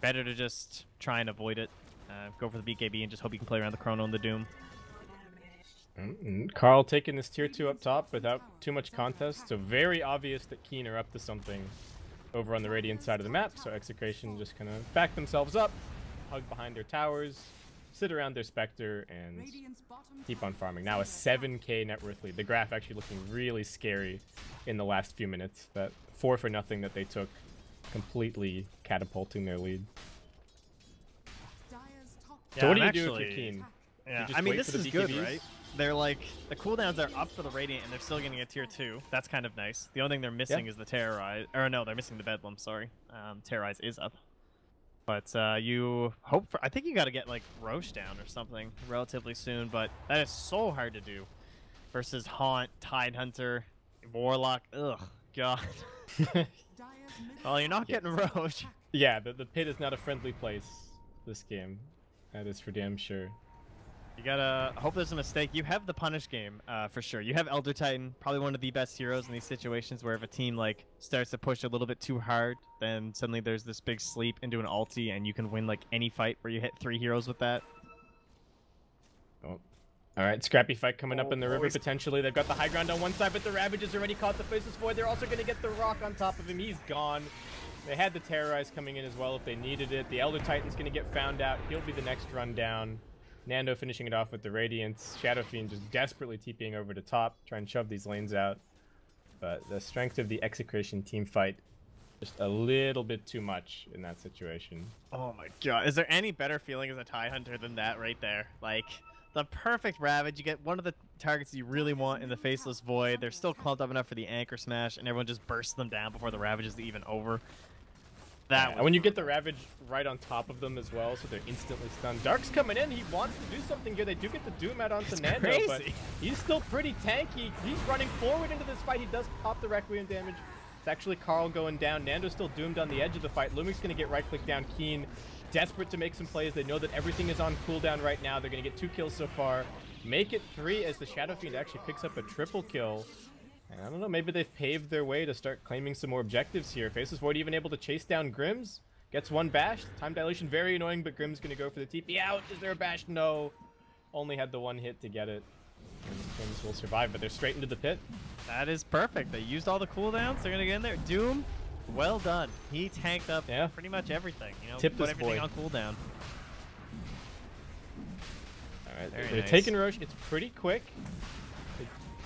better to just try and avoid it. Go for the BKB and just hope you can play around the Chrono and the Doom. And Carl taking this tier 2 up top without too much contest, so very obvious that Keen are up to something over on the Radiant side of the map. So Execration just kind of back themselves up, hug behind their towers, sit around their Spectre, and keep on farming. Now a 7k net worth lead. The graph actually looking really scary in the last few minutes. That 4-for-0 that they took, completely catapulting their lead. Yeah, So what do you actually, do if you're Keen? Yeah, just I mean, wait this for the is good, BKBs? right? They're like, the cooldowns are up for the Radiant, and they're still getting a tier 2. That's kind of nice. The only thing they're missing is the Terrorize. Or no, they're missing the Bedlam, sorry. Terrorize is up. But you hope for... I think you got to get, like, Roche down or something relatively soon, but that is so hard to do. Versus Haunt, Tidehunter, Warlock. Ugh, God. Well, you're not getting Roche. Yeah, the pit is not a friendly place this game. That is for damn sure. You gotta hope there's a mistake. You have the punish game, for sure. You have Elder Titan, probably one of the best heroes in these situations where if a team like starts to push a little bit too hard, then suddenly there's this big sleep into an ulti and you can win like any fight where you hit 3 heroes with that. Oh. Alright, scrappy fight coming up in the river potentially. They've got the high ground on one side, but the Ravage has already caught the Faceless Void. They're also going to get the Rock on top of him. He's gone. They had the Terrorize coming in as well if they needed it. The Elder Titan's going to get found out. He'll be the next run down. Nando finishing it off with the Radiance. Shadow Fiend just desperately TPing over to top, trying to shove these lanes out. But the strength of the Execration team fight, just a little bit too much in that situation. Oh my god. Is there any better feeling as a Tidehunter than that right there? Like, the perfect Ravage. You get one of the targets you really want in the Faceless Void. They're still clumped up enough for the Anchor Smash, and everyone just bursts them down before the Ravage is even over. And when you get the Ravage right on top of them as well, so they're instantly stunned. Dark's coming in. He wants to do something here. They do get the Doom out onto Nando, crazy. but he's still pretty tanky. He's running forward into this fight. He does pop the Requiem damage. It's actually Carl going down. Nando's still doomed on the edge of the fight. Lumik's going to get right-click down. Keen, desperate to make some plays. They know that everything is on cooldown right now. They're going to get 2 kills so far. Make it 3 as the Shadow Fiend actually picks up a triple kill. And I don't know, maybe they've paved their way to start claiming some more objectives here. Faceless Void even able to chase down Grims. Gets 1 bash. Time dilation very annoying, but Grimm's going to go for the TP out. Is there a bash? No. Only had the 1 hit to get it. And Grims will survive, but they're straight into the pit. That is perfect. They used all the cooldowns. They're going to get in there. Doom, well done. He tanked up pretty much everything. You know, Tip put this everything boy on cooldown. Alright, Very they're nice. taking Roche. It's pretty quick.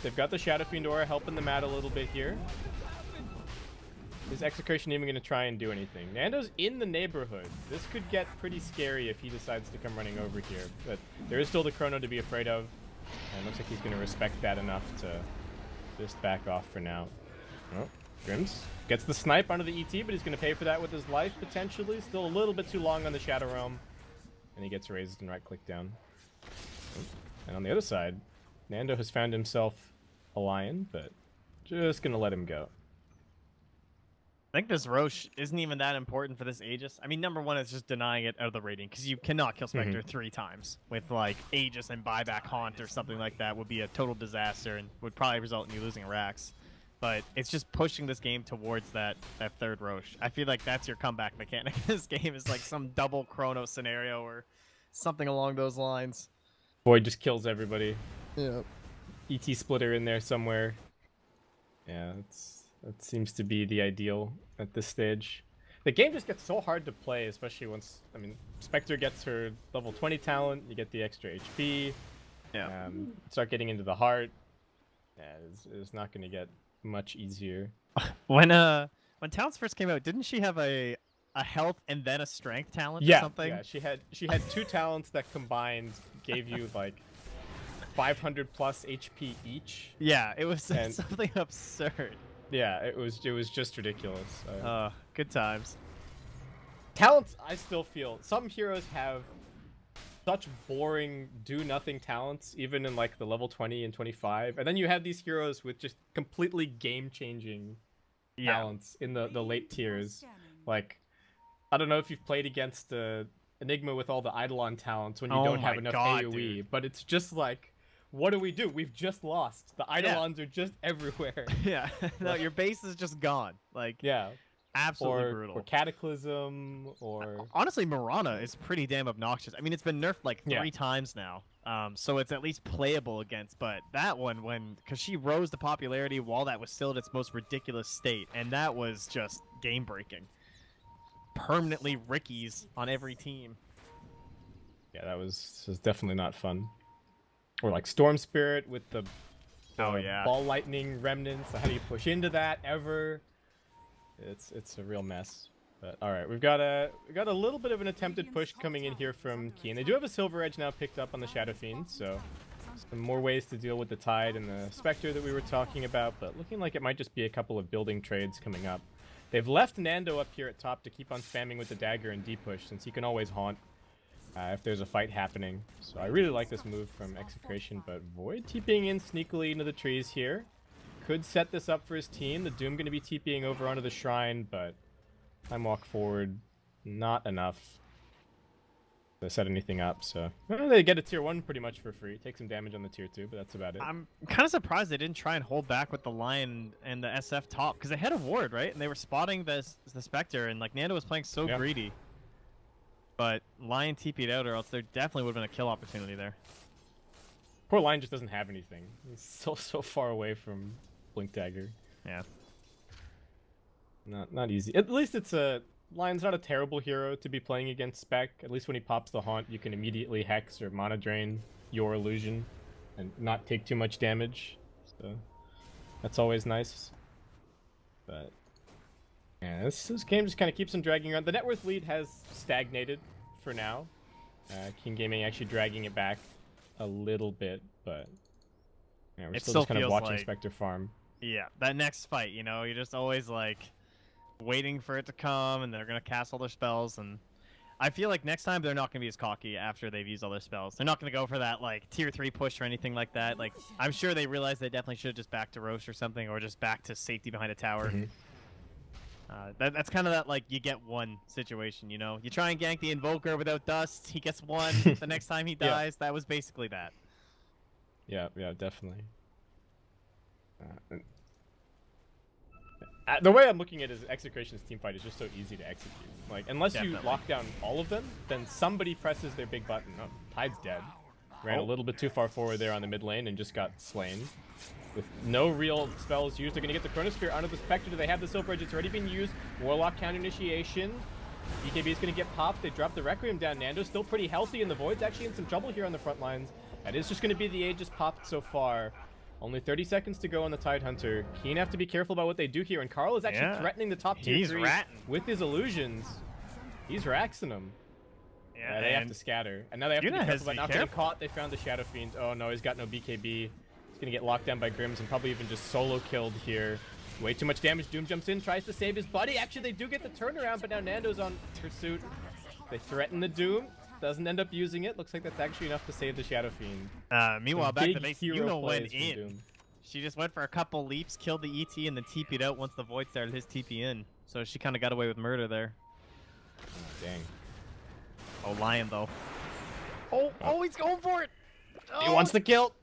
They've got the Shadow Fiend aura helping them out a little bit here. Is Execration even going to try and do anything? Nando's in the neighborhood. This could get pretty scary if he decides to come running over here. But there is still the Chrono to be afraid of. And it looks like he's going to respect that enough to just back off for now. Oh, Grims gets the snipe onto the ET, but he's going to pay for that with his life, potentially. Still a little bit too long on the Shadow Realm. And he gets raised and right-click down. And on the other side, Nando has found himself a lion, but just going to let him go. I think this Roche isn't even that important for this Aegis. I mean, number one is just denying it out of the rating, because you cannot kill Spectre 3 times with, like, Aegis and buyback Haunt or something like that would be a total disaster and would probably result in you losing Rax. But it's just pushing this game towards that 3rd Roche. I feel like that's your comeback mechanic. This game is like some double Chrono scenario or something along those lines. Void just kills everybody. Yeah. ET splitter in there somewhere. Yeah, that seems to be the ideal at this stage. The game just gets so hard to play, especially once, I mean, Spectre gets her level 20 talent, you get the extra HP. Yeah. Start getting into the heart. Yeah, it's not going to get much easier. When Talents first came out, didn't she have a health and then a strength talent or something? Yeah, she had 2 talents that combined gave you like 500 plus HP each. Yeah, it was something absurd. Yeah, it was just ridiculous. Good times. Talents, I still feel some heroes have such boring do-nothing talents, even in like the level 20 and 25, and then you have these heroes with just completely game-changing talents in the late tiers. Like, I don't know if you've played against Enigma with all the Eidolon talents when you don't have enough AoE, dude. but it's just like, what do we do? We've just lost. The Eidolons are just everywhere. Yeah, no, your base is just gone. Like, yeah. Absolutely brutal. Or Cataclysm, or... Honestly, Mirana is pretty damn obnoxious. I mean, it's been nerfed like 3 times now, so it's at least playable against. But that one, because she rose to popularity while that was still at its most ridiculous state, and that was just game-breaking. Permanently Rickies on every team. Yeah, that was definitely not fun. Or like Storm Spirit with the Ball Lightning Remnants. How do you push into that ever? It's a real mess. But all right, we got a little bit of an attempted push coming in here from Keen. They do have a Silver Edge now picked up on the Shadow Fiend, so some more ways to deal with the Tide and the Spectre that we were talking about, but looking like it might just be a couple of building trades coming up. They've left Nando up here at top to keep on spamming with the dagger and D-push, since he can always haunt if there's a fight happening. So I really like this move from Execration, but Void TPing in sneakily into the trees here. Could set this up for his team. The Doom going to be TPing over onto the Shrine, but time walk forward, not enough to set anything up. So they get a tier 1 pretty much for free. Take some damage on the tier 2, but that's about it. I'm kind of surprised they didn't try and hold back with the Lion and the SF top, because they had a ward, right? And they were spotting the Spectre, and like Nando was playing so greedy. But Lion TP'd out, or else there definitely would have been a kill opportunity there. Poor Lion just doesn't have anything. He's so far away from Blink Dagger. Yeah. Not easy. At least it's Lion's not a terrible hero to be playing against Spec. At least when he pops the Haunt, you can immediately Hex or Mana Drain your illusion and not take too much damage. So that's always nice. But yeah, this game just kind of keeps on dragging around. The net worth lead has stagnated for now. King Gaming actually dragging it back a little bit, but yeah, we're still just kind of watching like, Spectre farm. Yeah, that next fight, you know, you're just always like waiting for it to come, and they're gonna cast all their spells, and I feel like next time they're not gonna be as cocky after they've used all their spells. They're not gonna go for that like tier 3 push or anything like that. Like, I'm sure they realize they definitely should have just back to Roche or something, or just back to safety behind a tower. That's kind of that like you get one situation, you know. You try and gank the Invoker without dust, he gets one. The next time he dies, that was basically that. Yeah, definitely. The way I'm looking at it is Execration's teamfight is just so easy to execute. Like, unless you lock down all of them, then somebody presses their big button. Oh, Tide's dead. Ran a little bit too far forward there on the mid lane and just got slain. With no real spells used, they're going to get the Chronosphere onto the Spectre. Do they have the Silver Edge? It's already been used. Warlock counter initiation. BKB is going to get popped. They drop the Requiem down. Nando's still pretty healthy, and the Void's actually in some trouble here on the front lines. That is just going to be the Aegis popped so far. Only 30 seconds to go on the Tidehunter. Keen have to be careful about what they do here, and Carl is actually threatening the top tier 3 with his illusions. He's raxing them. Yeah, they have to scatter. And now they have to be careful about not getting caught. They found the Shadow Fiend. Oh no, he's got no BKB. He's going to get locked down by Grims and probably even just solo killed here. Way too much damage. Doom jumps in, tries to save his buddy. Actually, they do get the turnaround, but now Nando's on pursuit. They threaten the Doom. Doesn't end up using it. Looks like that's actually enough to save the Shadow Fiend. Meanwhile, back to base, Yuno went in. Doom. She just went for a couple leaps, killed the ET, and then TP'd out once the Void started his TP in. So she kind of got away with murder there. Oh, dang. Oh, Lion, though. Oh, he's going for it! Oh. He wants the kill!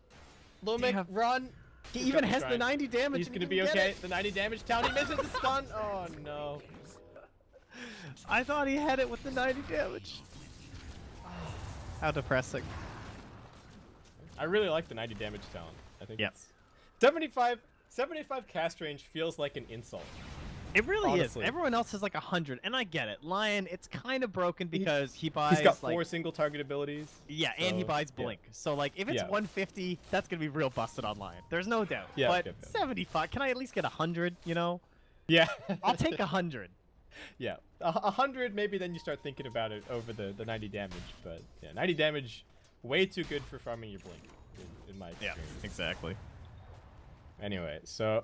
Lumic, run! He even has the 90 damage. He's gonna be okay. The 90 damage. Townie misses the stun. Oh, no. I thought he had it with the 90 damage. How depressing. I really like the 90 damage talent. I think it's 75 cast range feels like an insult. It really Honestly. is. Everyone else has like 100, and I get it. Lion, it's kind of broken because he buys. He's got like, 4 single target abilities. Yeah, and he so, buys Blink. So like, if it's Yeah. 150, that's gonna be real busted on Lion. There's no doubt. Yeah, but yeah. 75, can I at least get 100? You know, Yeah. I'll take 100. Yeah, 100 maybe. Then you start thinking about it over the 90 damage. But yeah, 90 damage, way too good for farming your Blink, in my Yeah, experience. exactly. Anyway, so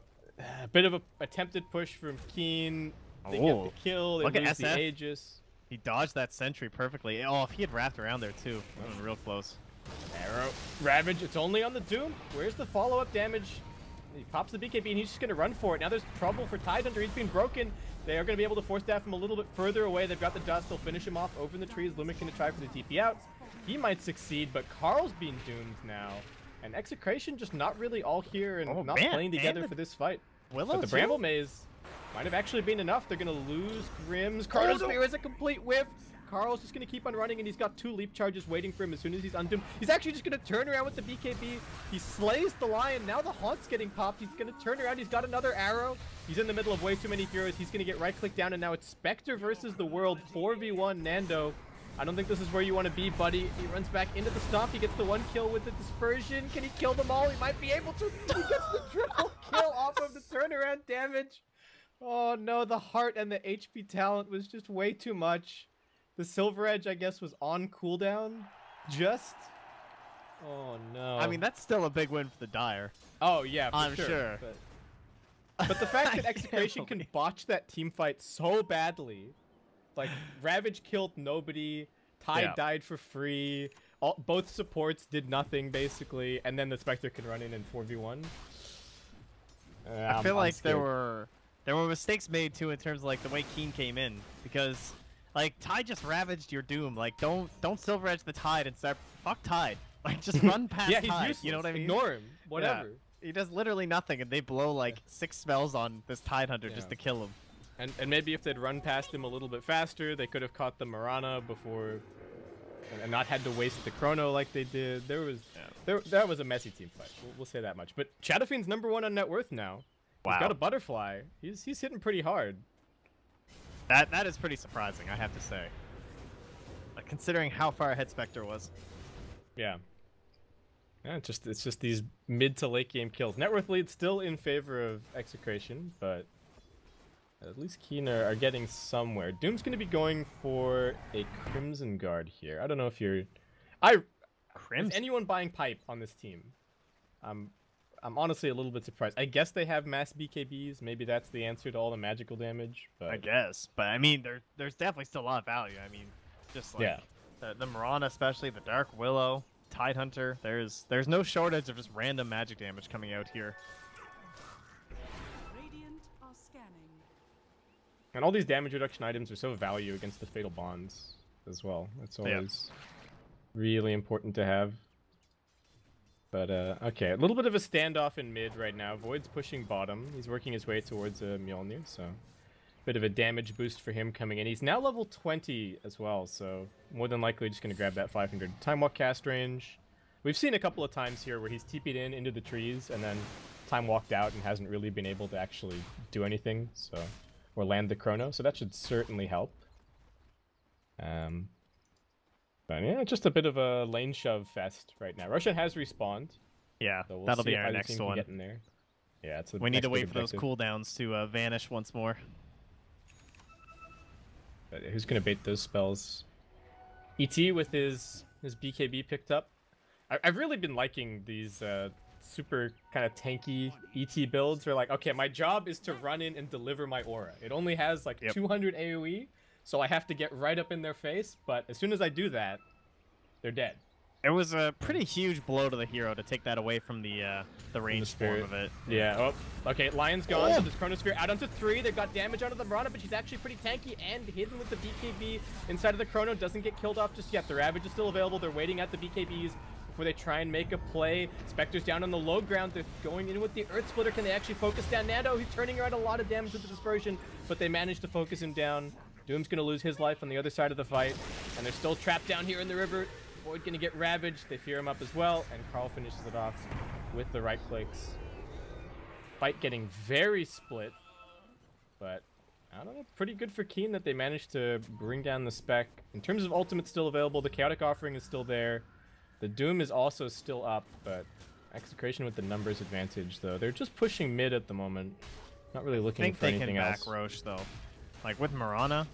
a bit of a attempted push from Keen. They get the kill. They Look at lose the SF. Aegis. He dodged that sentry perfectly. Oh, if he had wrapped around there too, that would have been real close. Arrow, Ravage. It's only on the Doom. Where's the follow-up damage? He pops the BKB and he's just gonna run for it. Now there's trouble for Tidehunter. He's been broken. They are gonna be able to force staff him a little bit further away. They've got the dust. They'll finish him off over in the trees. Lumic gonna try for the TP out. He might succeed, but Carl's being doomed now. And Execration just not really all here and not man, playing together and for this fight. Willow But the too? Bramble Maze might have actually been enough. They're gonna lose Grimm's. Chronosphere is a complete whiff. Carl's just gonna keep on running, and he's got 2 leap charges waiting for him as soon as he's undoomed. He's actually just gonna turn around with the BKB. He slays the Lion. Now the Haunt's getting popped. He's gonna turn around. He's got another arrow. He's in the middle of way too many heroes. He's gonna get right-clicked down, and now it's Spectre versus the world. 4v1 Nando. I don't think this is where you want to be, buddy. He runs back into the stomp. He gets the 1 kill with the dispersion. Can he kill them all? He might be able to. He gets the triple kill off of the turnaround damage. Oh no, the heart and the HP talent was just way too much. The Silver Edge, I guess, was on cooldown. Just. Oh no. I mean, that's still a big win for the Dire. Oh yeah, for I'm sure. sure. But the fact that I Execration can't can believe- botch that team fight so badly, like Ravage killed nobody, Tide Yeah. died for free, both supports did nothing basically, and then the Spectre can run in 4v1. I feel like there were mistakes made too in terms of like the way Keen came in, because like Tide just ravaged your Doom. Like don't Silver Edge the Tide and start fuck Tide. Like just run past yeah, he's Tide. useless. You know what I mean? Ignore him. Whatever. He does literally nothing, and they blow like 6 spells on this Tidehunter just Yeah. to kill him. And maybe if they'd run past him a little bit faster, they could have caught the Marana before, and not had to waste the Chrono like they did. That was a messy team fight. We'll say that much. But Shadowfiend's #1 on net worth now. Wow. He's got a butterfly. He's hitting pretty hard. That is pretty surprising, I have to say. Like, considering how far ahead Spectre was. Yeah. Yeah, it's just these mid to late game kills. Net worth lead still in favor of Execration, but at least Keen are getting somewhere. Doom's going to be going for a Crimson Guard here. I don't know if you're... Is Crimson? anyone buying Pipe on this team? I'm honestly a little bit surprised. I guess they have mass BKBs. Maybe that's the answer to all the magical damage. But I guess. But, I mean, there's definitely still a lot of value. I mean, just like Yeah. the Marana especially, the Dark Willow, Tidehunter. There's no shortage of just random magic damage coming out here. Radiant are scanning. And all these damage reduction items are so value against the Fatal Bonds as well. That's always really important to have. But, okay, a little bit of a standoff in mid right now. Void's pushing bottom. He's working his way towards Mjolnir, so bit of a damage boost for him coming in. He's now level 20 as well, so more than likely just going to grab that 500 Time Walk cast range. We've seen a couple of times here where he's TP'd in into the trees and then Time Walked out and hasn't really been able to actually do anything, so or land the Chrono, so that should certainly help. But yeah, just a bit of a lane shove fest right now. Roshan has respawned. Yeah, So we'll that'll see be if our either next team can one. get in there. Yeah, it's the We need next to big wait for those objective. cooldowns to vanish once more. But who's gonna bait those spells? ET with his BKB picked up. I've really been liking these super kind of tanky ET builds. Where like, okay, my job is to run in and deliver my aura. It only has like 200 AOE, so I have to get right up in their face. But as soon as I do that, they're dead. It was a pretty huge blow to the hero to take that away from the range form spirit. of it. Yeah. Oh, okay. Lion's gone. So this Chronosphere out onto 3. They've got damage onto the Marana, but she's actually pretty tanky and hidden with the BKB inside of the Chrono. Doesn't get killed off just yet. The Ravage is still available. They're waiting at the BKBs before they try and make a play. Spectre's down on the low ground. They're going in with the Earth Splitter. Can they actually focus down Nando? He's turning around a lot of damage with the dispersion, but they managed to focus him down. Doom's going to lose his life on the other side of the fight, and they're still trapped down here in the river. Void gonna get ravaged. They fear him up as well, and Carl finishes it off with the right clicks. Fight getting very split, but I don't know, pretty good for Keen that they managed to bring down the spec. In terms of ultimate still available, the Chaotic Offering is still there. The Doom is also still up, but Execration with the numbers advantage, though. They're just pushing mid at the moment. Not really looking for anything else. I think they can back Roche, though. Like, with Mirana,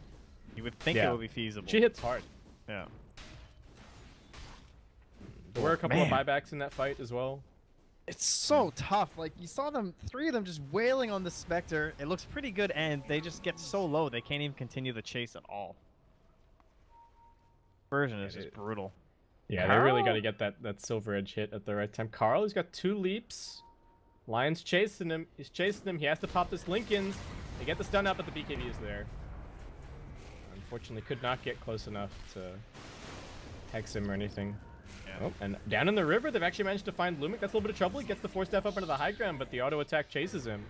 you would think it would be feasible. She hits hard. Yeah. There were a couple of buybacks in that fight as well. It's so tough. Like, you saw them, 3 of them just wailing on the Spectre. It looks pretty good, and they just get so low, they can't even continue the chase at all. Version is just brutal. Yeah, they really got to get that silver edge hit at the right time. Carl, he's got 2 leaps. Lion's chasing him. He's chasing him. He has to pop this Lincoln's. They get the stun up, but the BKB is there. Unfortunately, could not get close enough to hex him or anything. Yeah. Oh, and down in the river, they've actually managed to find Lumic. That's a little bit of trouble. He gets the 4-step up into the high ground, but the auto attack chases him.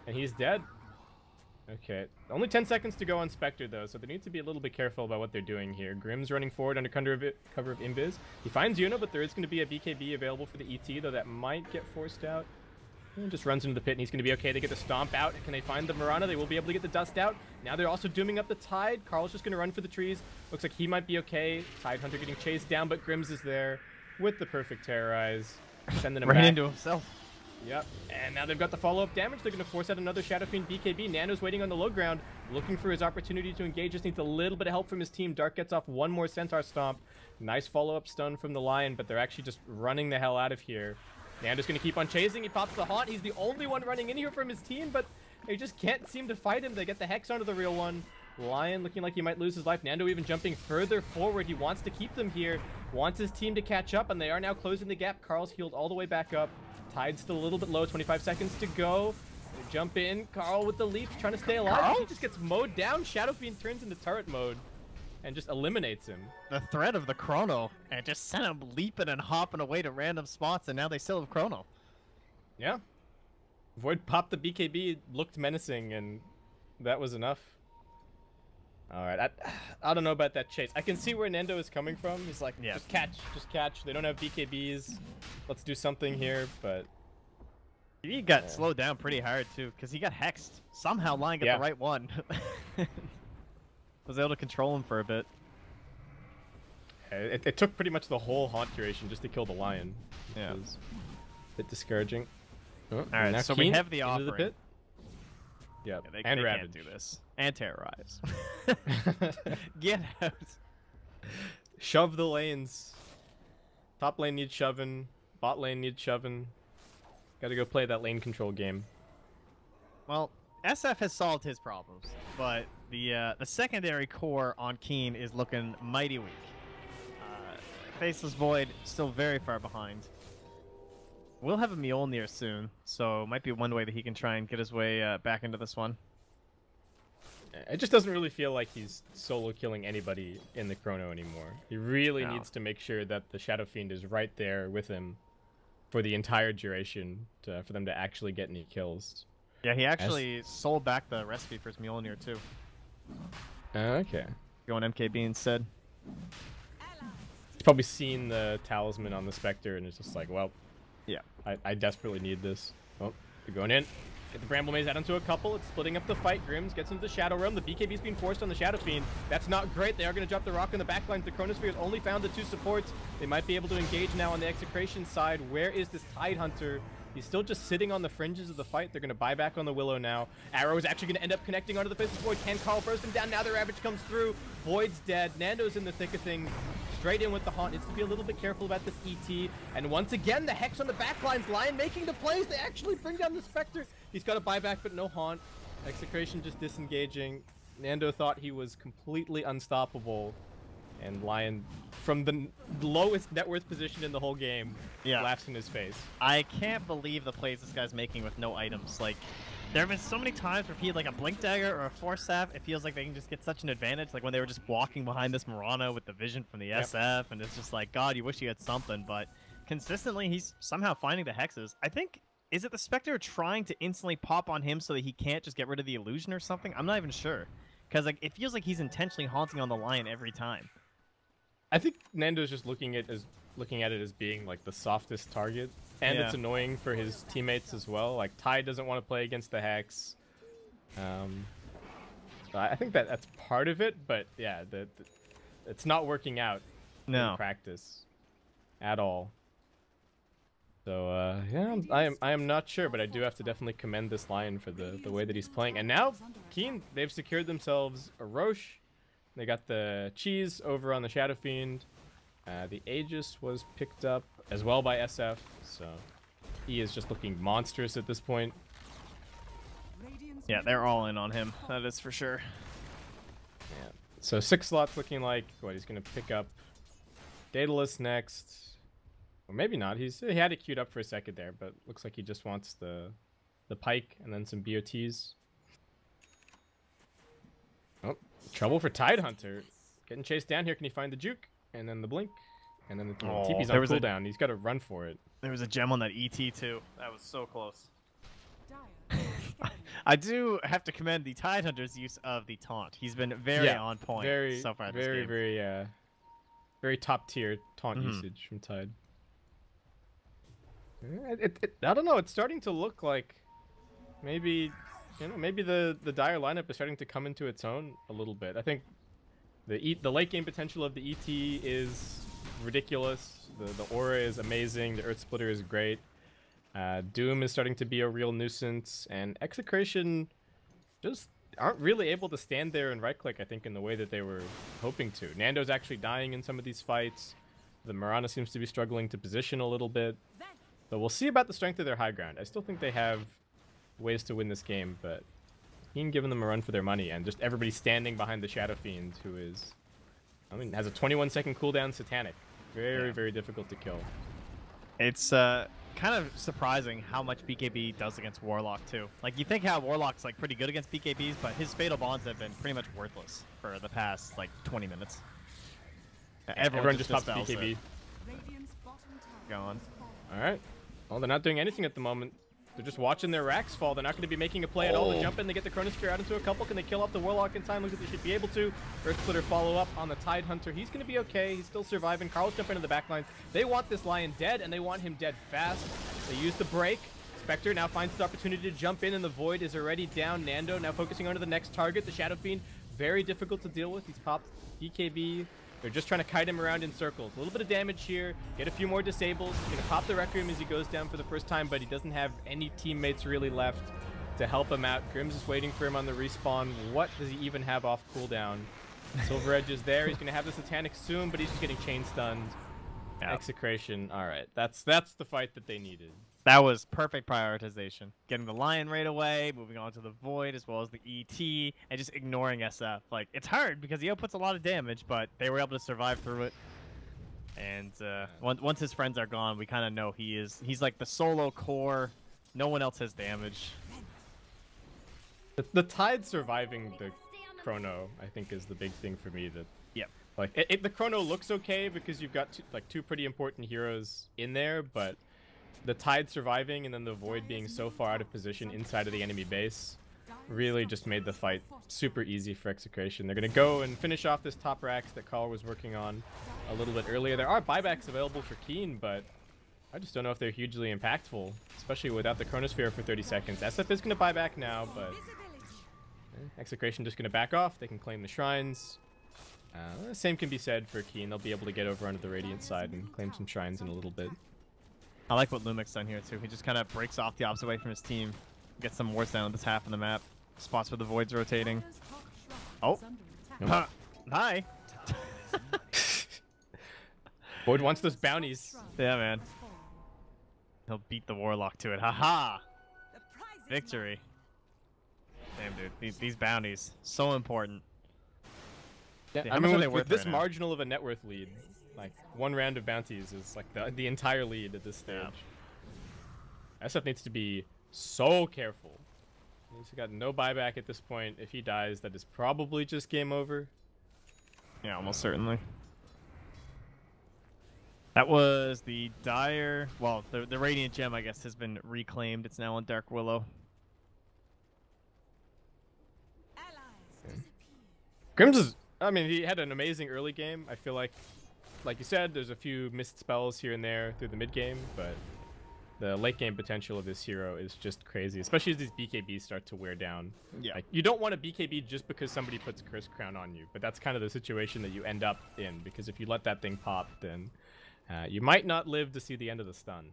And he's dead. Okay, only 10 seconds to go on Spectre, though, so they need to be a little bit careful about what they're doing here. Grimm's running forward under cover of Invis. He finds Yuna, but there is going to be a BKB available for the ET, though that might get forced out. And just runs into the pit, and he's going to be okay. They get the Stomp out. Can they find the Mirana? They will be able to get the Dust out. Now they're also dooming up the Tide. Carl's just going to run for the trees. Looks like he might be okay. Tide Hunter getting chased down, but Grimm's is there with the perfect Terrorize. Sending him right back. into himself. Yep, and now they've got the follow-up damage. They're going to force out another Shadow Fiend BKB. Nando's waiting on the low ground, looking for his opportunity to engage. Just needs a little bit of help from his team. Dark gets off one more Centaur Stomp. Nice follow-up stun from the Lion, but they're actually just running the hell out of here. Nando's going to keep on chasing. He pops the Haunt. He's the only one running in here from his team, but they just can't seem to fight him. They get the Hex onto the real one. Lion looking like he might lose his life. Nando even jumping further forward. He wants to keep them here, wants his team to catch up, and they are now closing the gap. Carl's healed all the way back up. Tide's still a little bit low, 25 seconds to go. They jump in, Carl with the leap, trying to stay alive. Carl? He just gets mowed down. Shadow Fiend turns into turret mode and just eliminates him. The threat of the Chrono, and just sent him leaping and hopping away to random spots, and now they still have Chrono. Yeah. Void popped the BKB, looked menacing, and that was enough. Alright, I don't know about that chase. I can see where Nando is coming from. He's like, just catch. They don't have BKBs. Let's do something here, but... He got slowed down pretty hard, too, because he got hexed. Somehow Lion got the right one. Was able to control him for a bit. It took pretty much the whole Haunt duration just to kill the Lion. Yeah. It was a bit discouraging. Oh, alright, so we have the offering. The pit. Yep. Yeah, and they Ravage. can't do this. And Terrorize. Get out. Shove the lanes. Top lane needs shoving. Bot lane needs shoving. Gotta go play that lane control game. Well, SF has solved his problems, but the secondary core on Keen is looking mighty weak. Faceless Void still very far behind. We'll have a Mjolnir soon, so might be one way that he can try and get his way back into this one. It just doesn't really feel like he's solo killing anybody in the Chrono anymore. He really needs to make sure that the Shadow Fiend is right there with him for the entire duration for them to actually get any kills. Yeah, he actually sold back the recipe for his Mjolnir too. Okay. Going MKB instead. He's probably seen the talisman on the Spectre and it's just like, well, yeah, I desperately need this. Oh, they're going in. Get the Bramble Maze out into a couple. It's splitting up the fight. Grims gets into the Shadow Realm. The BKB's being forced on the Shadow Fiend. That's not great. They are going to drop the rock in the backlines. The Chronosphere has only found the 2 supports. They might be able to engage now on the Execration side. Where is this Tide Hunter? He's still just sitting on the fringes of the fight. They're going to buy back on the Willow now. Arrow is actually going to end up connecting onto the Faceless Void. Can Carl burst him down? Now the Ravage comes through. Void's dead. Nando's in the thick of things. Straight in with the Haunt. Needs to be a little bit careful about this ET. And once again, the Hex on the backlines. Lion making the plays. They actually bring down the Spectre. He's got a buyback, but no Haunt. Execration just disengaging. Nando thought he was completely unstoppable. And Lion, from the lowest net worth position in the whole game, laughs in his face. I can't believe the plays this guy's making with no items. Like, there have been so many times where he had like a Blink Dagger or a Force Staff, it feels like they can just get such an advantage. Like when they were just walking behind this Mirana with the vision from the SF, and it's just like, God, you wish you had something. But consistently, he's somehow finding the hexes. I think, is it the Spectre trying to instantly pop on him so that he can't just get rid of the illusion or something? I'm not even sure. Because like it feels like he's intentionally haunting on the Lion every time. I think Nando's just looking at it as being like the softest target, and it's annoying for his teammates as well. Like Tide doesn't want to play against the Hex. I think that's part of it, but yeah, it's not working out No. in practice at all. So yeah, I am not sure, but I do have to definitely commend this Lion for the way that he's playing. And now Keen, they've secured themselves a Roche. They got the cheese over on the Shadow Fiend. The Aegis was picked up as well by SF, so he is just looking monstrous at this point. Yeah, they're all in on him. That is for sure. Yeah. So 6 slots looking like what he's gonna pick up. Daedalus next, or maybe not. He had it queued up for a second there, but looks like he just wants the pike and then some BOTs. Oh, trouble for Tidehunter. Getting chased down here. Can he find the juke? And then the blink. And then the TP's on cooldown. He's got to run for it. There was a gem on that ET too. That was so close. I do have to commend the Tidehunter's use of the taunt. He's been very on point so far this game. Very top tier taunt usage from Tide. I don't know. It's starting to look like maybe the Dire lineup is starting to come into its own a little bit. I think the late game potential of the ET is ridiculous. The aura is amazing. The Earth Splitter is great. Doom is starting to be a real nuisance, and Execration just aren't really able to stand there and right-click, I think, in the way that they were hoping to. Nando's actually dying in some of these fights. The Mirana seems to be struggling to position a little bit. But we'll see about the strength of their high ground. I still think they have ways to win this game, but Keen giving them a run for their money, and just everybody standing behind the Shadow Fiend, who is, has a 21-second cooldown Satanic. Very difficult to kill. It's kind of surprising how much BKB does against Warlock too. Like, you think how Warlock's like pretty good against BKBs, but his Fatal Bonds have been pretty much worthless for the past like 20 minutes. Everyone just pops BKB. Gone. All right. Well, they're not doing anything at the moment. They're just watching their racks fall. They're not going to be making a play at all. They jump in, they get the Chronosphere out into a couple. Can they kill off the Warlock in time? Looks like they should be able to. Earth Splitter follow up on the Tidehunter. He's going to be okay. He's still surviving. Carl's jumping into the back lines. They want this Lion dead, and they want him dead fast. They use the break. Spectre now finds the opportunity to jump in, and the Void is already down. Nando now focusing on to the next target, the Shadow Fiend. Very difficult to deal with. He's popped BKB. They're just trying to kite him around in circles. A little bit of damage here. Get a few more disables. He's going to pop the Requiem as he goes down for the first time, but he doesn't have any teammates really left to help him out. Grimm's is waiting for him on the respawn. What does he even have off cooldown? Silver Edge is there. He's going to have the Satanic soon, but he's just getting chain stunned. Yep. Execration. All right. That's the fight that they needed. That was perfect prioritization. Getting the Lion right away, moving on to the Void as well as the ET, and just ignoring SF. Like, it's hard because he outputs a lot of damage, but they were able to survive through it. And once his friends are gone, we kind of know he's like the solo core. No one else has damage. The Tide surviving the Chrono, I think, is the big thing for me. That like the Chrono looks okay because you've got two pretty important heroes in there, but the Tide surviving and then the Void being so far out of position inside of the enemy base really just made the fight super easy for Execration. They're going to go and finish off this top racks that Carl was working on a little bit earlier. There are buybacks available for Keen, but I just don't know if they're hugely impactful, especially without the Chronosphere for 30 seconds. SF is going to buy back now, but Execration just going to back off. They can claim the shrines. Same can be said for Keen. They'll be able to get over onto the Radiant side and claim some shrines in a little bit. I like what Lumic's done here too. He just kind of breaks off the opposite way from his team, gets some wards down on this half of the map, spots where the Void's rotating. Oh, hi. Void wants those bounties. Yeah, man. He'll beat the Warlock to it. Haha. Victory. Damn, dude. These bounties, so important. Yeah, I mean, with this marginal of a net worth lead, like one round of bounties is like the entire lead at this stage. Yeah. SF needs to be so careful. He's got no buyback at this point. If he dies, that is probably just game over. Yeah, almost certainly. That was the Dire. Well, the Radiant Gem, I guess, has been reclaimed. It's now on Dark Willow. Grimm's is, I mean, he had an amazing early game. I feel like you said, there's a few missed spells here and there through the mid game, but The late game potential of this hero is just crazy, especially as these BKBs start to wear down. Yeah. Like, you don't want a BKB just because somebody puts Curse Crown on you, but that's kind of the situation that you end up in, because if you let that thing pop, then you might not live to see the end of the stun.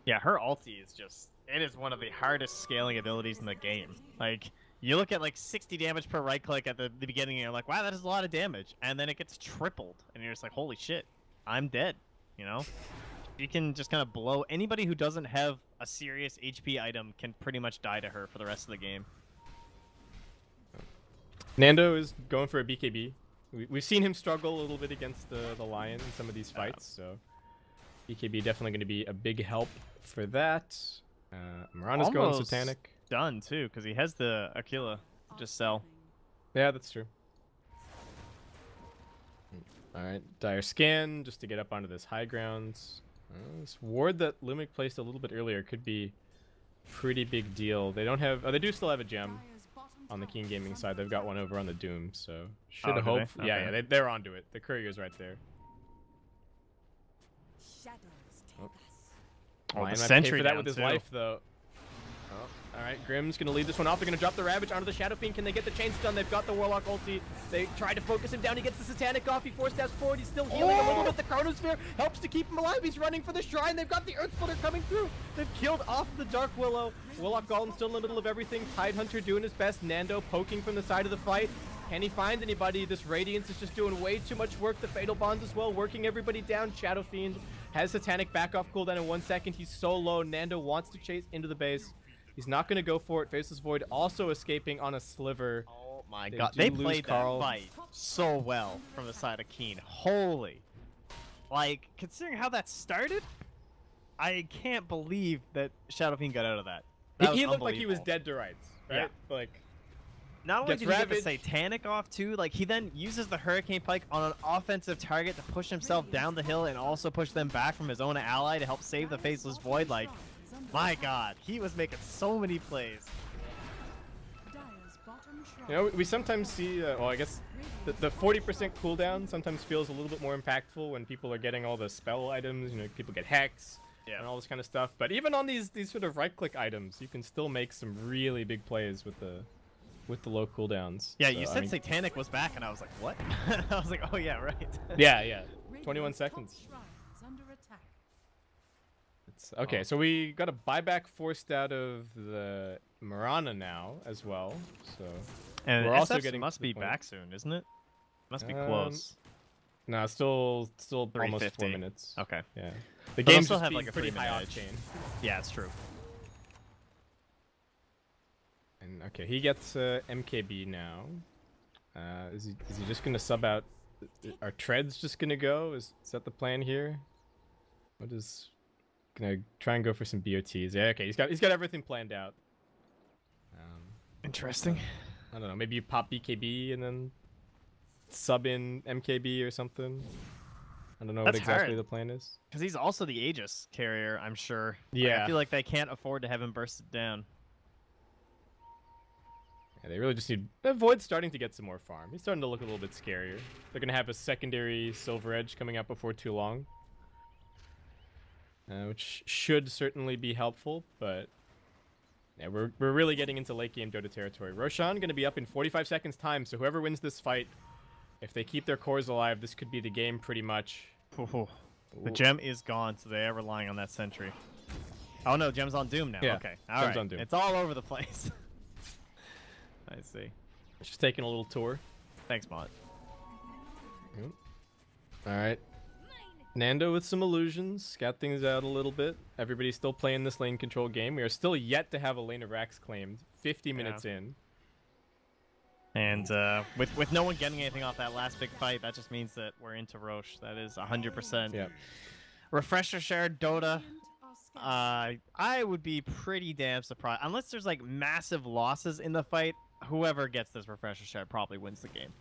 Yeah, her ulti is just, it is one of the hardest scaling abilities in the game. Like, you look at like 60 damage per right click at the beginning, and you're like, wow, that is a lot of damage. And then it gets tripled, and you're just like, holy shit, I'm dead, you know? You can just kind of blow anybody who doesn't have a serious HP item can pretty much die to her for the rest of the game. Nando is going for a BKB. We've seen him struggle a little bit against the Lion in some of these fights, so BKB definitely going to be a big help for that. Mirana's going Almost Satanic. Done too, because he has the Aquila to just sell. Yeah, that's true. Alright, Dire Scan, just to get up onto this high grounds. This ward that Lumic placed a little bit earlier could be pretty big deal. They don't have... Oh, they do still have a gem on the Keen Gaming side. They've got one over on the Doom, so should do hope... they? Yeah, Okay. yeah, they're onto it. The courier's right there. Oh, Lion the might pay sentry for that down with his too. life, though. Oh, all right, Grimm's going to lead this one off. They're going to drop the Ravage onto the Shadow Fiend. Can they get the chain stun? They've got the Warlock ulti. They try to focus him down. He gets the Satanic off. He 4 steps forward. He's still healing a little bit. The Chronosphere helps to keep him alive. He's running for the Shrine. They've got the Earth Splitter coming through. They've killed off the Dark Willow. Warlock Golem still in the middle of everything. Tidehunter doing his best. Nando poking from the side of the fight. Can he find anybody? This Radiance is just doing way too much work. The Fatal Bonds as well, working everybody down. Shadow Fiend has Satanic back off cooldown in 1 second. He's so low. Nando wants to chase into the base. He's not going to go for it. Faceless Void also escaping on a sliver. Oh my They god, do they lose played Carl. that fight so well from the side of Keen. Holy. Like, considering how that started, I can't believe that Shadow Fiend got out of that. He looked like he was unbelievable. dead to rights, right? Yeah. Like, Not only Gets did he get the Ravage. Satanic off too, like he then uses the Hurricane Pike on an offensive target to push himself down the hill and also push them back from his own ally to help save the Faceless Void. Like, my god, he was making so many plays. you know, we sometimes see, well, I guess the 40% cooldown sometimes feels a little bit more impactful when people are getting all the spell items. You know, people get Hex and all this kind of stuff. But even on these sort of right-click items, you can still make some really big plays with the low cooldowns. Yeah, So, you I said mean, Satanic was back, and I was like, what? I was like, oh yeah, right. yeah, 21 seconds. It's, okay, Oh. so we got a buyback forced out of the Mirana now as well. So And we're also SF getting must to the be point- back soon, isn't it? Must be Um, close. No, still almost 4 350. minutes. Okay. Yeah, the they'll game's still just have, being like, a pretty 3-minute high edge. octane. Yeah, it's true. And okay, he gets MKB now. Is he just gonna sub out? Are treads just gonna go? Is that the plan here? What is gonna try and go for some BOTs? Yeah, okay, he's got everything planned out. Interesting. I don't know. Maybe you pop BKB and then sub in MKB or something. I don't know what That's exactly hard. the plan is. Because he's also the Aegis carrier, I'm sure. Like, Yeah. I feel like they can't afford to have him burst it down. Yeah, they really just need... Void's starting to get some more farm. He's starting to look a little bit scarier. They're going to have a secondary Silver Edge coming up before too long. Which should certainly be helpful, but... Yeah, we're really getting into late game Dota territory. Roshan going to be up in 45 seconds time, so whoever wins this fight, if they keep their cores alive, this could be the game pretty much. The gem is gone, so they are relying on that sentry. Oh no, gem's on Doom now. Yeah, Okay, gem's alright. on Doom. It's all over the place. I see. Just taking a little tour. Thanks, Mont. Alright. Nando with some illusions, scout things out a little bit. Everybody's still playing this lane control game. We are still yet to have a lane of Rax claimed. 50 minutes in. And with no one getting anything off that last big fight, that just means that we're into Roche. That is 100%. Yeah. Refresher shared Dota. I would be pretty damn surprised. Unless there's like massive losses in the fight, whoever gets this refresher share probably wins the game.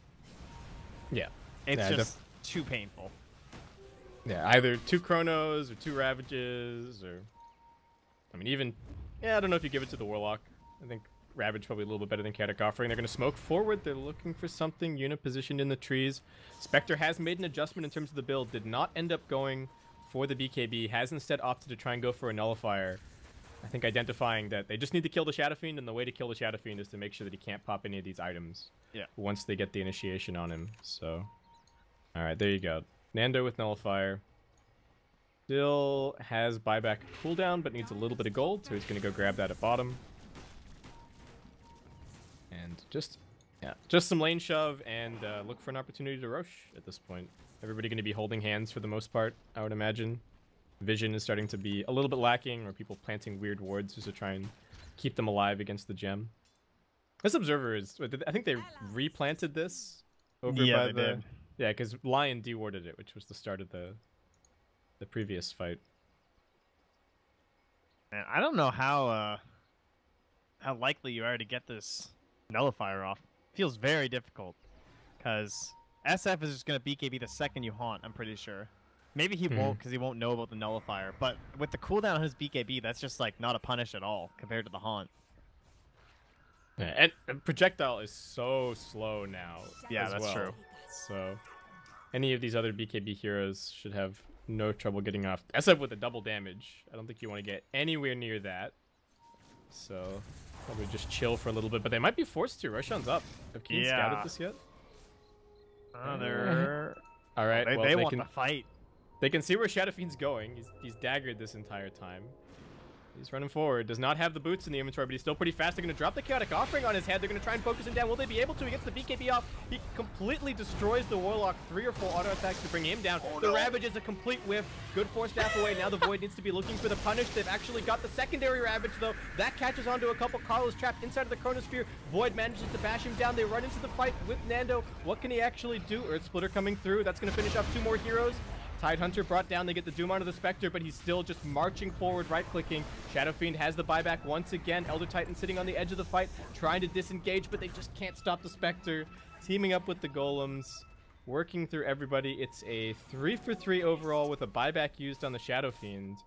Yeah. It's Yeah, just too painful. Yeah, either 2 Chronos or 2 Ravages or... I mean, even... Yeah, I don't know if you give it to the Warlock. I think Ravage probably a little bit better than Katak offering. They're going to smoke forward. They're looking for something. Unit positioned in the trees. Spectre has made an adjustment in terms of the build. Did not end up going for the BKB. Has instead opted to try and go for a Nullifier. I think identifying that they just need to kill the Shadow Fiend, and the way to kill the Shadow Fiend is to make sure that he can't pop any of these items. Yeah. Once they get the initiation on him. So, all right, there you go. Nando with Nullifier. Still has buyback cooldown, but needs a little bit of gold, so he's going to go grab that at bottom. And just some lane shove and look for an opportunity to Rosh at this point. Everybody going to be holding hands for the most part, I would imagine. Vision is starting to be a little bit lacking, or people planting weird wards just to try and keep them alive against the gem. This Observer is... I think they replanted this over by they the... did. Yeah, because Lion dewarded it, which was the start of the previous fight. Man, I don't know how likely you are to get this Nullifier off. Feels very difficult, because SF is just going to BKB the second you haunt, I'm pretty sure. Maybe he won't, because he won't know about the Nullifier, but with the cooldown on his BKB, that's just like not a punish at all compared to the haunt. Yeah, and Projectile is so slow now. Yeah, as that's well. true. So any of these other BKB heroes should have no trouble getting off. SF with a double damage. I don't think you want to get anywhere near that. So probably just chill for a little bit, but they might be forced to. Roshan's up. Have Keen scouted this yet? They're... All right. They, well, they want the fight. They can see where Shadow Fiend's going. He's daggered this entire time. He's running forward. Does not have the boots in the inventory, but he's still pretty fast. They're going to drop the Chaotic Offering on his head. They're going to try and focus him down. Will they be able to? He gets the BKB off. He completely destroys the Warlock. 3 or 4 auto attacks to bring him down. The Ravage is a complete whiff. Good 4 staff away. Now the Void needs to be looking for the punish. They've actually got the secondary Ravage, though. That catches onto a couple. Carlos trapped inside of the Chronosphere. Void manages to bash him down. They run into the fight with Nando. What can he actually do? Earth Splitter coming through. That's going to finish up 2 more heroes. Tidehunter brought down. They get the Doom onto the Spectre, but he's still just marching forward, right-clicking. Shadow Fiend has the buyback once again. Elder Titan sitting on the edge of the fight, trying to disengage, but they just can't stop the Spectre. Teaming up with the Golems, working through everybody. It's a 3-for-3 overall with a buyback used on the Shadow Fiend.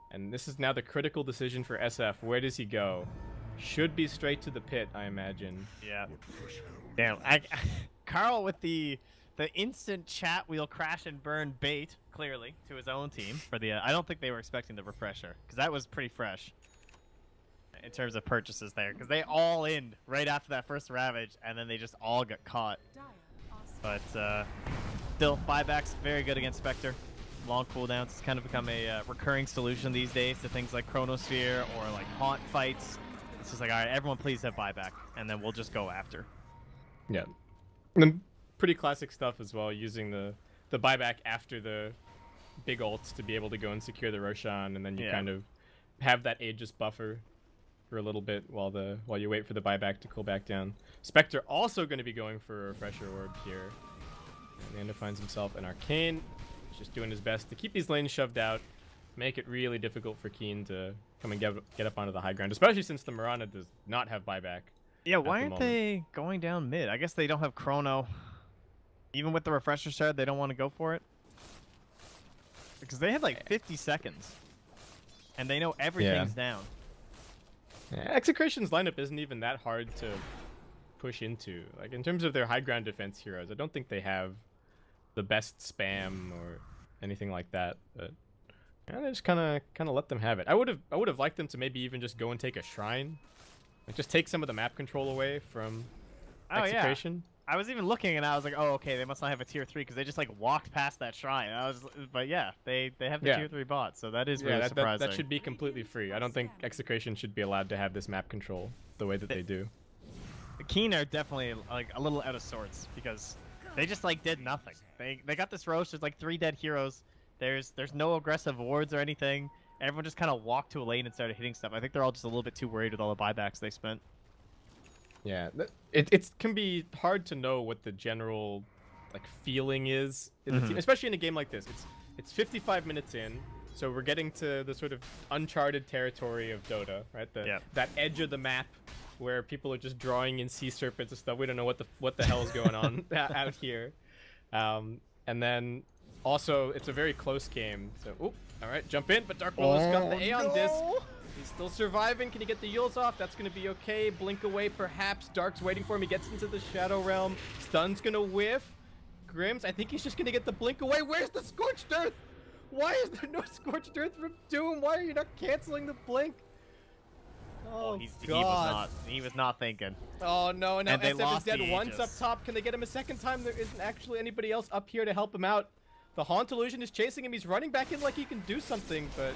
And this is now the critical decision for SF. Where does he go? Should be straight to the pit, I imagine. Yeah. Damn. Carl with the instant chat wheel crash and burn bait, clearly, to his own team. For the I don't think they were expecting the refresher, because that was pretty fresh in terms of purchases there, because they all in right after that first Ravage, and then they just all got caught. But still, buybacks very good against Spectre. Long cooldowns. It's kind of become a recurring solution these days to things like Chronosphere or like Haunt fights. It's just like, all right, everyone please have buyback, and then we'll just go after. Yeah. And pretty classic stuff as well, using the buyback after the big ults to be able to go and secure the Roshan, and then you kind of have that Aegis buffer for a little bit while you wait for the buyback to cool back down. Spectre also going to be going for a refresher orb here. And Nando finds himself an Arcane. He's just doing his best to keep these lanes shoved out, make it really difficult for Keen to come and get up onto the high ground, especially since the Mirana does not have buyback. Yeah, why aren't they going down mid? I guess they don't have Chrono. Even with the refresher shard, they don't want to go for it? Because they have like 50 seconds. And they know everything's down. Yeah, Execration's lineup isn't even that hard to push into. Like, in terms of their high ground defense heroes, I don't think they have the best spam or anything like that. But yeah, they just kind of let them have it. I would have liked them to maybe even just go and take a shrine. Like, just take some of the map control away from Execration. I was even looking and I was like, oh, okay, they must not have a tier 3 because they just like walked past that shrine. But yeah, they have the tier 3 bot, so that is really surprising. That should be completely free. I don't think Execration should be allowed to have this map control the way that they do. The Keen are definitely like a little out of sorts because they just like did nothing. They got this Roche. There's like 3 dead heroes. There's no aggressive wards or anything. Everyone just kind of walked to a lane and started hitting stuff. I think they're all just a little bit too worried with all the buybacks they spent. Yeah, it can be hard to know what the general like feeling is in the team, especially in a game like this. It's 55 minutes in, so we're getting to the sort of uncharted territory of Dota, right? That edge of the map where people are just drawing in sea serpents and stuff. We don't know what the hell is going on out here. And then also it's a very close game. So, all right, jump in, but Dark Willow's got the Aeon Disc. He's still surviving. Can he get the Yules off? That's going to be okay. Blink away, perhaps. Dark's waiting for him. He gets into the Shadow Realm. Stun's going to whiff. Grims, I think he's just going to get the Blink away. Where's the Scorched Earth? Why is there no Scorched Earth from Doom? Why are you not canceling the Blink? Oh, he was God. not thinking. Oh no, now And they SF is lost dead the once up Aegis. top. Can they get him a second time? There isn't actually anybody else up here to help him out. The Haunt Illusion is chasing him. He's running back in like he can do something, but...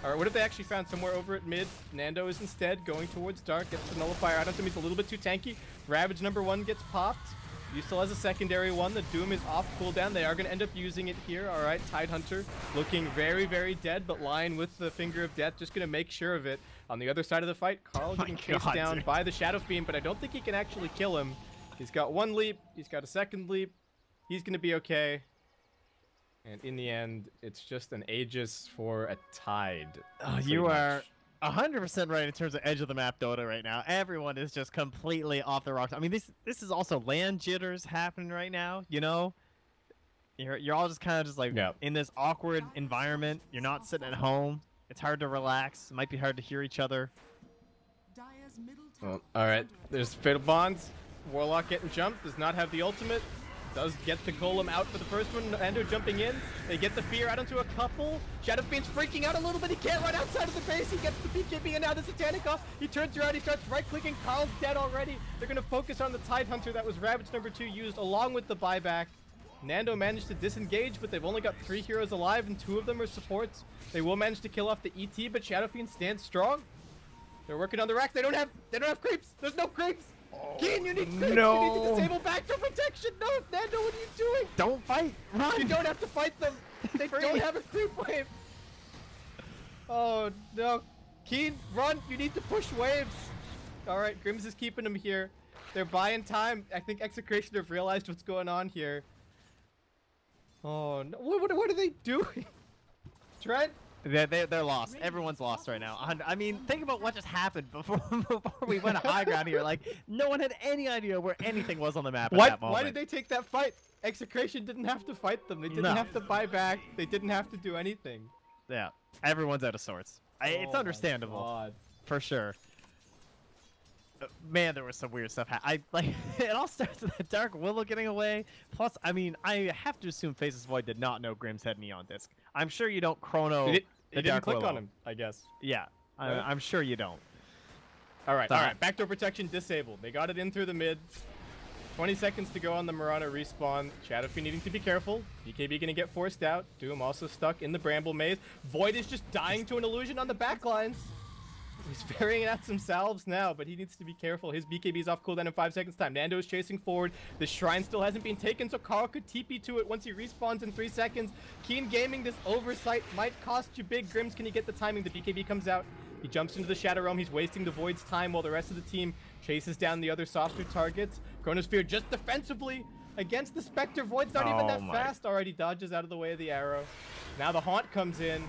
Alright, what if they actually found somewhere over at mid? Nando is instead going towards Dark, gets the Nullifier out of him. He's a little bit too tanky. Ravage #1 gets popped. He still has a secondary one. The Doom is off cooldown. They are going to end up using it here. Alright, Tidehunter looking very, very dead, but Lion with the Finger of Death just going to make sure of it. On the other side of the fight, Carl getting chased God, down dude. by the Shadow Fiend, but I don't think he can actually kill him. He's got one leap. He's got a second leap. He's going to be okay. And in the end, it's just an Aegis for a Tide. You pretty are much. 100% right in terms of edge of the map Dota right now. Everyone is just completely off the rocks. I mean, this is also land jitters happening right now. You know, you're all just kind of just like Yeah. in this awkward environment. You're not sitting at home. It's hard to relax. It might be hard to hear each other. Dire's middle tower Well, alright, is under there's Fatal Bonds. Warlock getting jumped, does not have the ultimate. Does get the Golem out for the first one. Endo jumping in. They get the Fear out onto a couple. Shadow Fiend's freaking out a little bit. He can't run outside of the base. He gets the BKB and now the Satanic off. He turns around. He starts right-clicking. Carl's dead already. They're going to focus on the Tidehunter. That was Ravage #2 used along with the buyback. Nando managed to disengage, but they've only got 3 heroes alive and 2 of them are supports. They will manage to kill off the ET, but Shadow Fiend stands strong. They're working on the racks. They don't have creeps. There's no creeps. Keen, you need creeps. no. You need to disable backdoor protection. No, Nando, what are you doing? Don't fight. Run. You don't have to fight them. They don't have a creep wave. Oh no, Keen, run. You need to push waves. All right, Grims is keeping them here. They're buying time. I think Execration have realized what's going on here. Oh no, what are they doing? Trent? They're lost. Everyone's lost right now. I mean, think about what just happened before we went high ground here. Like, no one had any idea where anything was on the map at that moment. Why did they take that fight? Execration didn't have to fight them. They didn't have to buy back. They didn't have to do anything. Yeah, everyone's out of sorts. It's Oh my understandable, God. for sure. Man, there was some weird stuff. I like it all starts with that Dark Willow getting away. Plus, I mean, I have to assume Faces Void did not know Grimm's had Neon Disc. I'm sure you don't chrono He the didn't Dark click Willow. on him, I guess. Yeah, Right? I'm sure you don't. All right, Stop. all right. Backdoor protection disabled. They got it in through the mid. 20 seconds to go on the Marauder respawn. Shadow Fiend needing to be careful. BKB gonna get forced out. Doom also stuck in the Bramble Maze. Void is just dying to an illusion on the backlines. He's ferrying out some salves now, but he needs to be careful. His BKB is off cooldown in 5 seconds time. Nando is chasing forward. The shrine still hasn't been taken, so Carl could TP to it once he respawns in 3 seconds. Keen Gaming, this oversight might cost you big. Grims, can you get the timing? The BKB comes out. He jumps into the Shadow Realm. He's wasting the Void's time while the rest of the team chases down the other softer targets. Chronosphere just defensively against the Spectre. Void's not even that fast. Already dodges out of the way of the arrow. Now the Haunt comes in.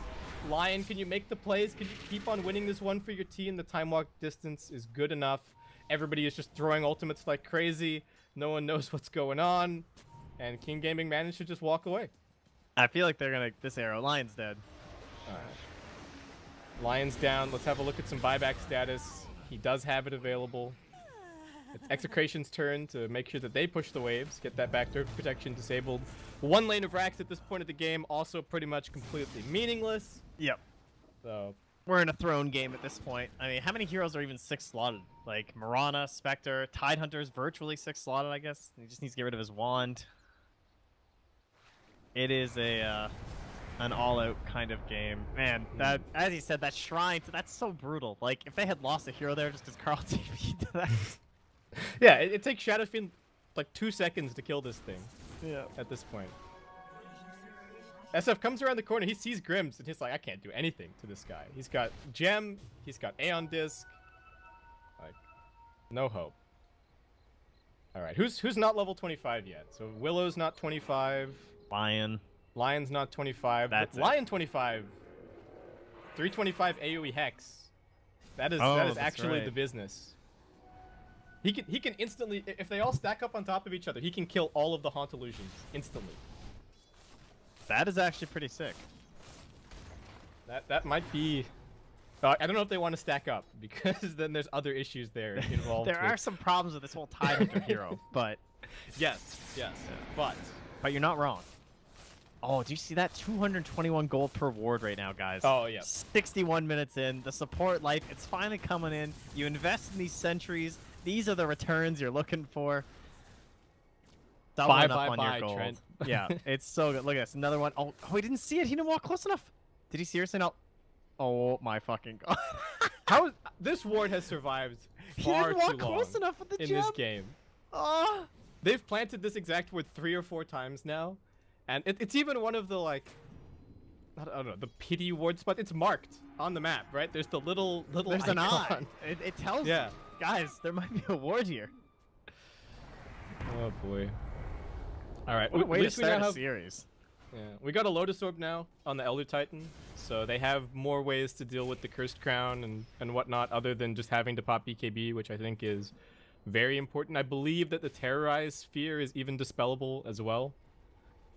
Lion, can you make the plays? Can you keep on winning this one for your team? The time walk distance is good enough. Everybody is just throwing ultimates like crazy. No one knows what's going on. And King Gaming managed to just walk away. I feel like they're gonna this arrow. Lion's dead. Alright. Lion's down. Let's have a look at some buyback status. He does have it available. It's Execration's turn to make sure that they push the waves, get that backdoor protection disabled. 1 lane of racks at this point of the game, also pretty much completely meaningless. Yep. So We're in a throne game at this point. I mean, how many heroes are even 6 slotted? Like Mirana, Spectre, Tidehunter's virtually 6 slotted, I guess. He just needs to get rid of his wand. It is a an all-out kind of game. Man, that, as he said, that shrine, that's so brutal. Like, if they had lost a hero there just because Carl TP'd to that. yeah, it takes Shadow Fiend like 2 seconds to kill this thing. Yeah. At this point. SF comes around the corner, he sees Grims, and he's like, I can't do anything to this guy. He's got Gem, he's got Aeon Disc. Like, no hope. Alright, who's not level 25 yet? So Willow's not 25. Lion. Lion's not 25. That's it. Lion 25. 325 AoE Hex. That is that's actually right. the business. He can instantly, if they all stack up on top of each other, he can kill all of the Haunt Illusions instantly. That is actually pretty sick. That might be. I don't know if they want to stack up because then there's other issues there involved. There are some problems with this whole Tidehunter hero, but yes, but you're not wrong. Oh, do you see that? 221 gold per ward right now, guys. Oh, yeah. 61 minutes in. The support life, it's finally coming in. You invest in these sentries. These are the returns you're looking for. Doubling up on your gold. Trent. Yeah, it's so good. Look at this. Another one. Oh, he didn't see it. He didn't walk close enough. Did he seriously not? Oh, my fucking God. How this ward has survived far he didn't walk too long close enough with the in jump. this game. Oh. They've planted this exact ward 3 or 4 times now, and it's even one of the like, I don't know, the pity ward spot. It's marked on the map, right? There's the little There's icon. an eye. It tells Yeah. you. Guys, there might be a ward here. Oh boy. All right. What a way to we now start a have- series. Yeah, we got a Lotus Orb now on the Elder Titan, so they have more ways to deal with the Cursed Crown and whatnot, other than just having to pop BKB, which I think is very important. I believe that the Terrorize Sphere is even dispellable as well,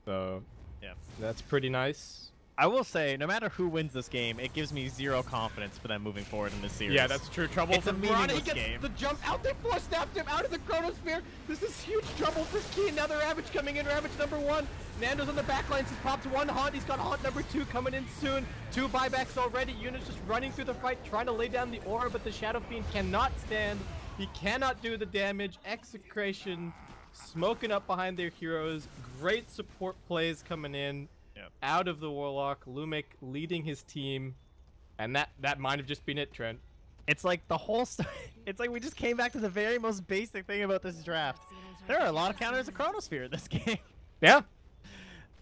so Yeah. that's pretty nice. I will say, no matter who wins this game, it gives me zero confidence for them moving forward in this series. Yeah, that's true. Trouble It's for a Mirana. He meaningless gets game. the jump out. They force-staffed him out of the Chronosphere. This is huge trouble for Ski. Now the Ravage coming in. Ravage number 1. Nando's on the backlines. He's popped 1 haunt. He's got haunt number 2 coming in soon. 2 buybacks already. Units just running through the fight, trying to lay down the aura, but the Shadow Fiend cannot stand. He cannot do the damage. Execration smoking up behind their heroes. Great support plays coming in. Yep. Out of the Warlock. Lumic leading his team. And that might have just been it, Trent. It's like the whole it's like we just came back to the very most basic thing about this draft. There are a lot of counters of Chronosphere in this game. Yeah.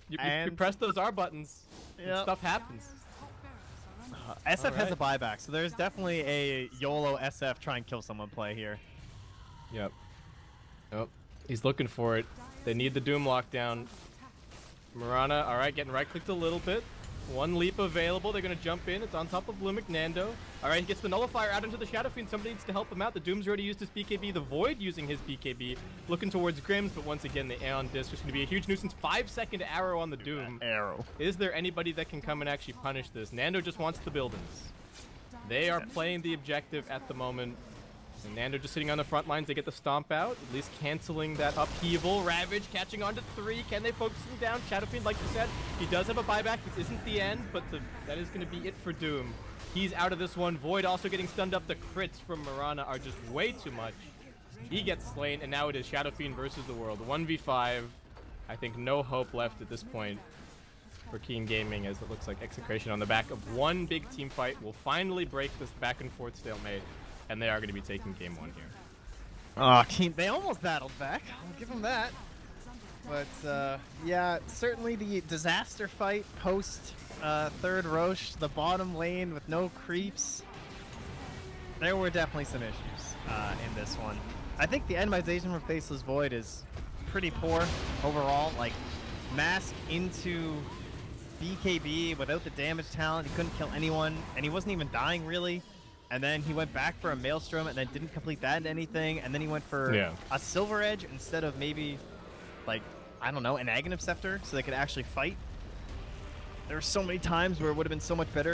You And- press those R buttons, and Yep. stuff happens. SF has a Alright. buyback, so there's definitely a YOLO SF try and kill someone play here. Yep. Nope. He's looking for it. They need the Doom lockdown. Mirana, alright, getting right-clicked a little bit. 1 leap available. They're going to jump in. It's on top of Lumic Nando. Alright, he gets the Nullifier out into the Shadow Fiend. Somebody needs to help him out. The Doom's already used his BKB. The Void using his BKB. Looking towards Grims, but once again, the Aeon Disc is going to be a huge nuisance. 5-second arrow on the Doom. Arrow. Is there anybody that can come and actually punish this? Nando just wants the buildings. They are playing the objective at the moment. And Nando just sitting on the front lines. They get the stomp out, at least canceling that upheaval. Ravage catching on to 3. Can they focus him down? Shadowfiend, like you said, he does have a buyback. This isn't the end, but that is going to be it for Doom. He's out of this one. Void also getting stunned up. The crits from Mirana are just way too much. He gets slain, and now it is Shadowfiend versus the world. 1v5. I think no hope left at this point for Keen Gaming, as it looks like Execration on the back of 1 big team fight will finally break this back and forth stalemate. And they are going to be taking game 1 here. Oh, they almost battled back. I'll give them that. But, yeah, certainly the disaster fight post third Roche, the bottom lane with no creeps. There were definitely some issues in this one. I think the endomization from Faceless Void is pretty poor overall. Like, Mask into BKB without the damage talent. He couldn't kill anyone, and he wasn't even dying, really. And then he went back for a Maelstrom and then didn't complete that into anything. And then he went for a Silver Edge instead of maybe, like, I don't know, an Aghanim Scepter so they could actually fight. There were so many times where it would have been so much better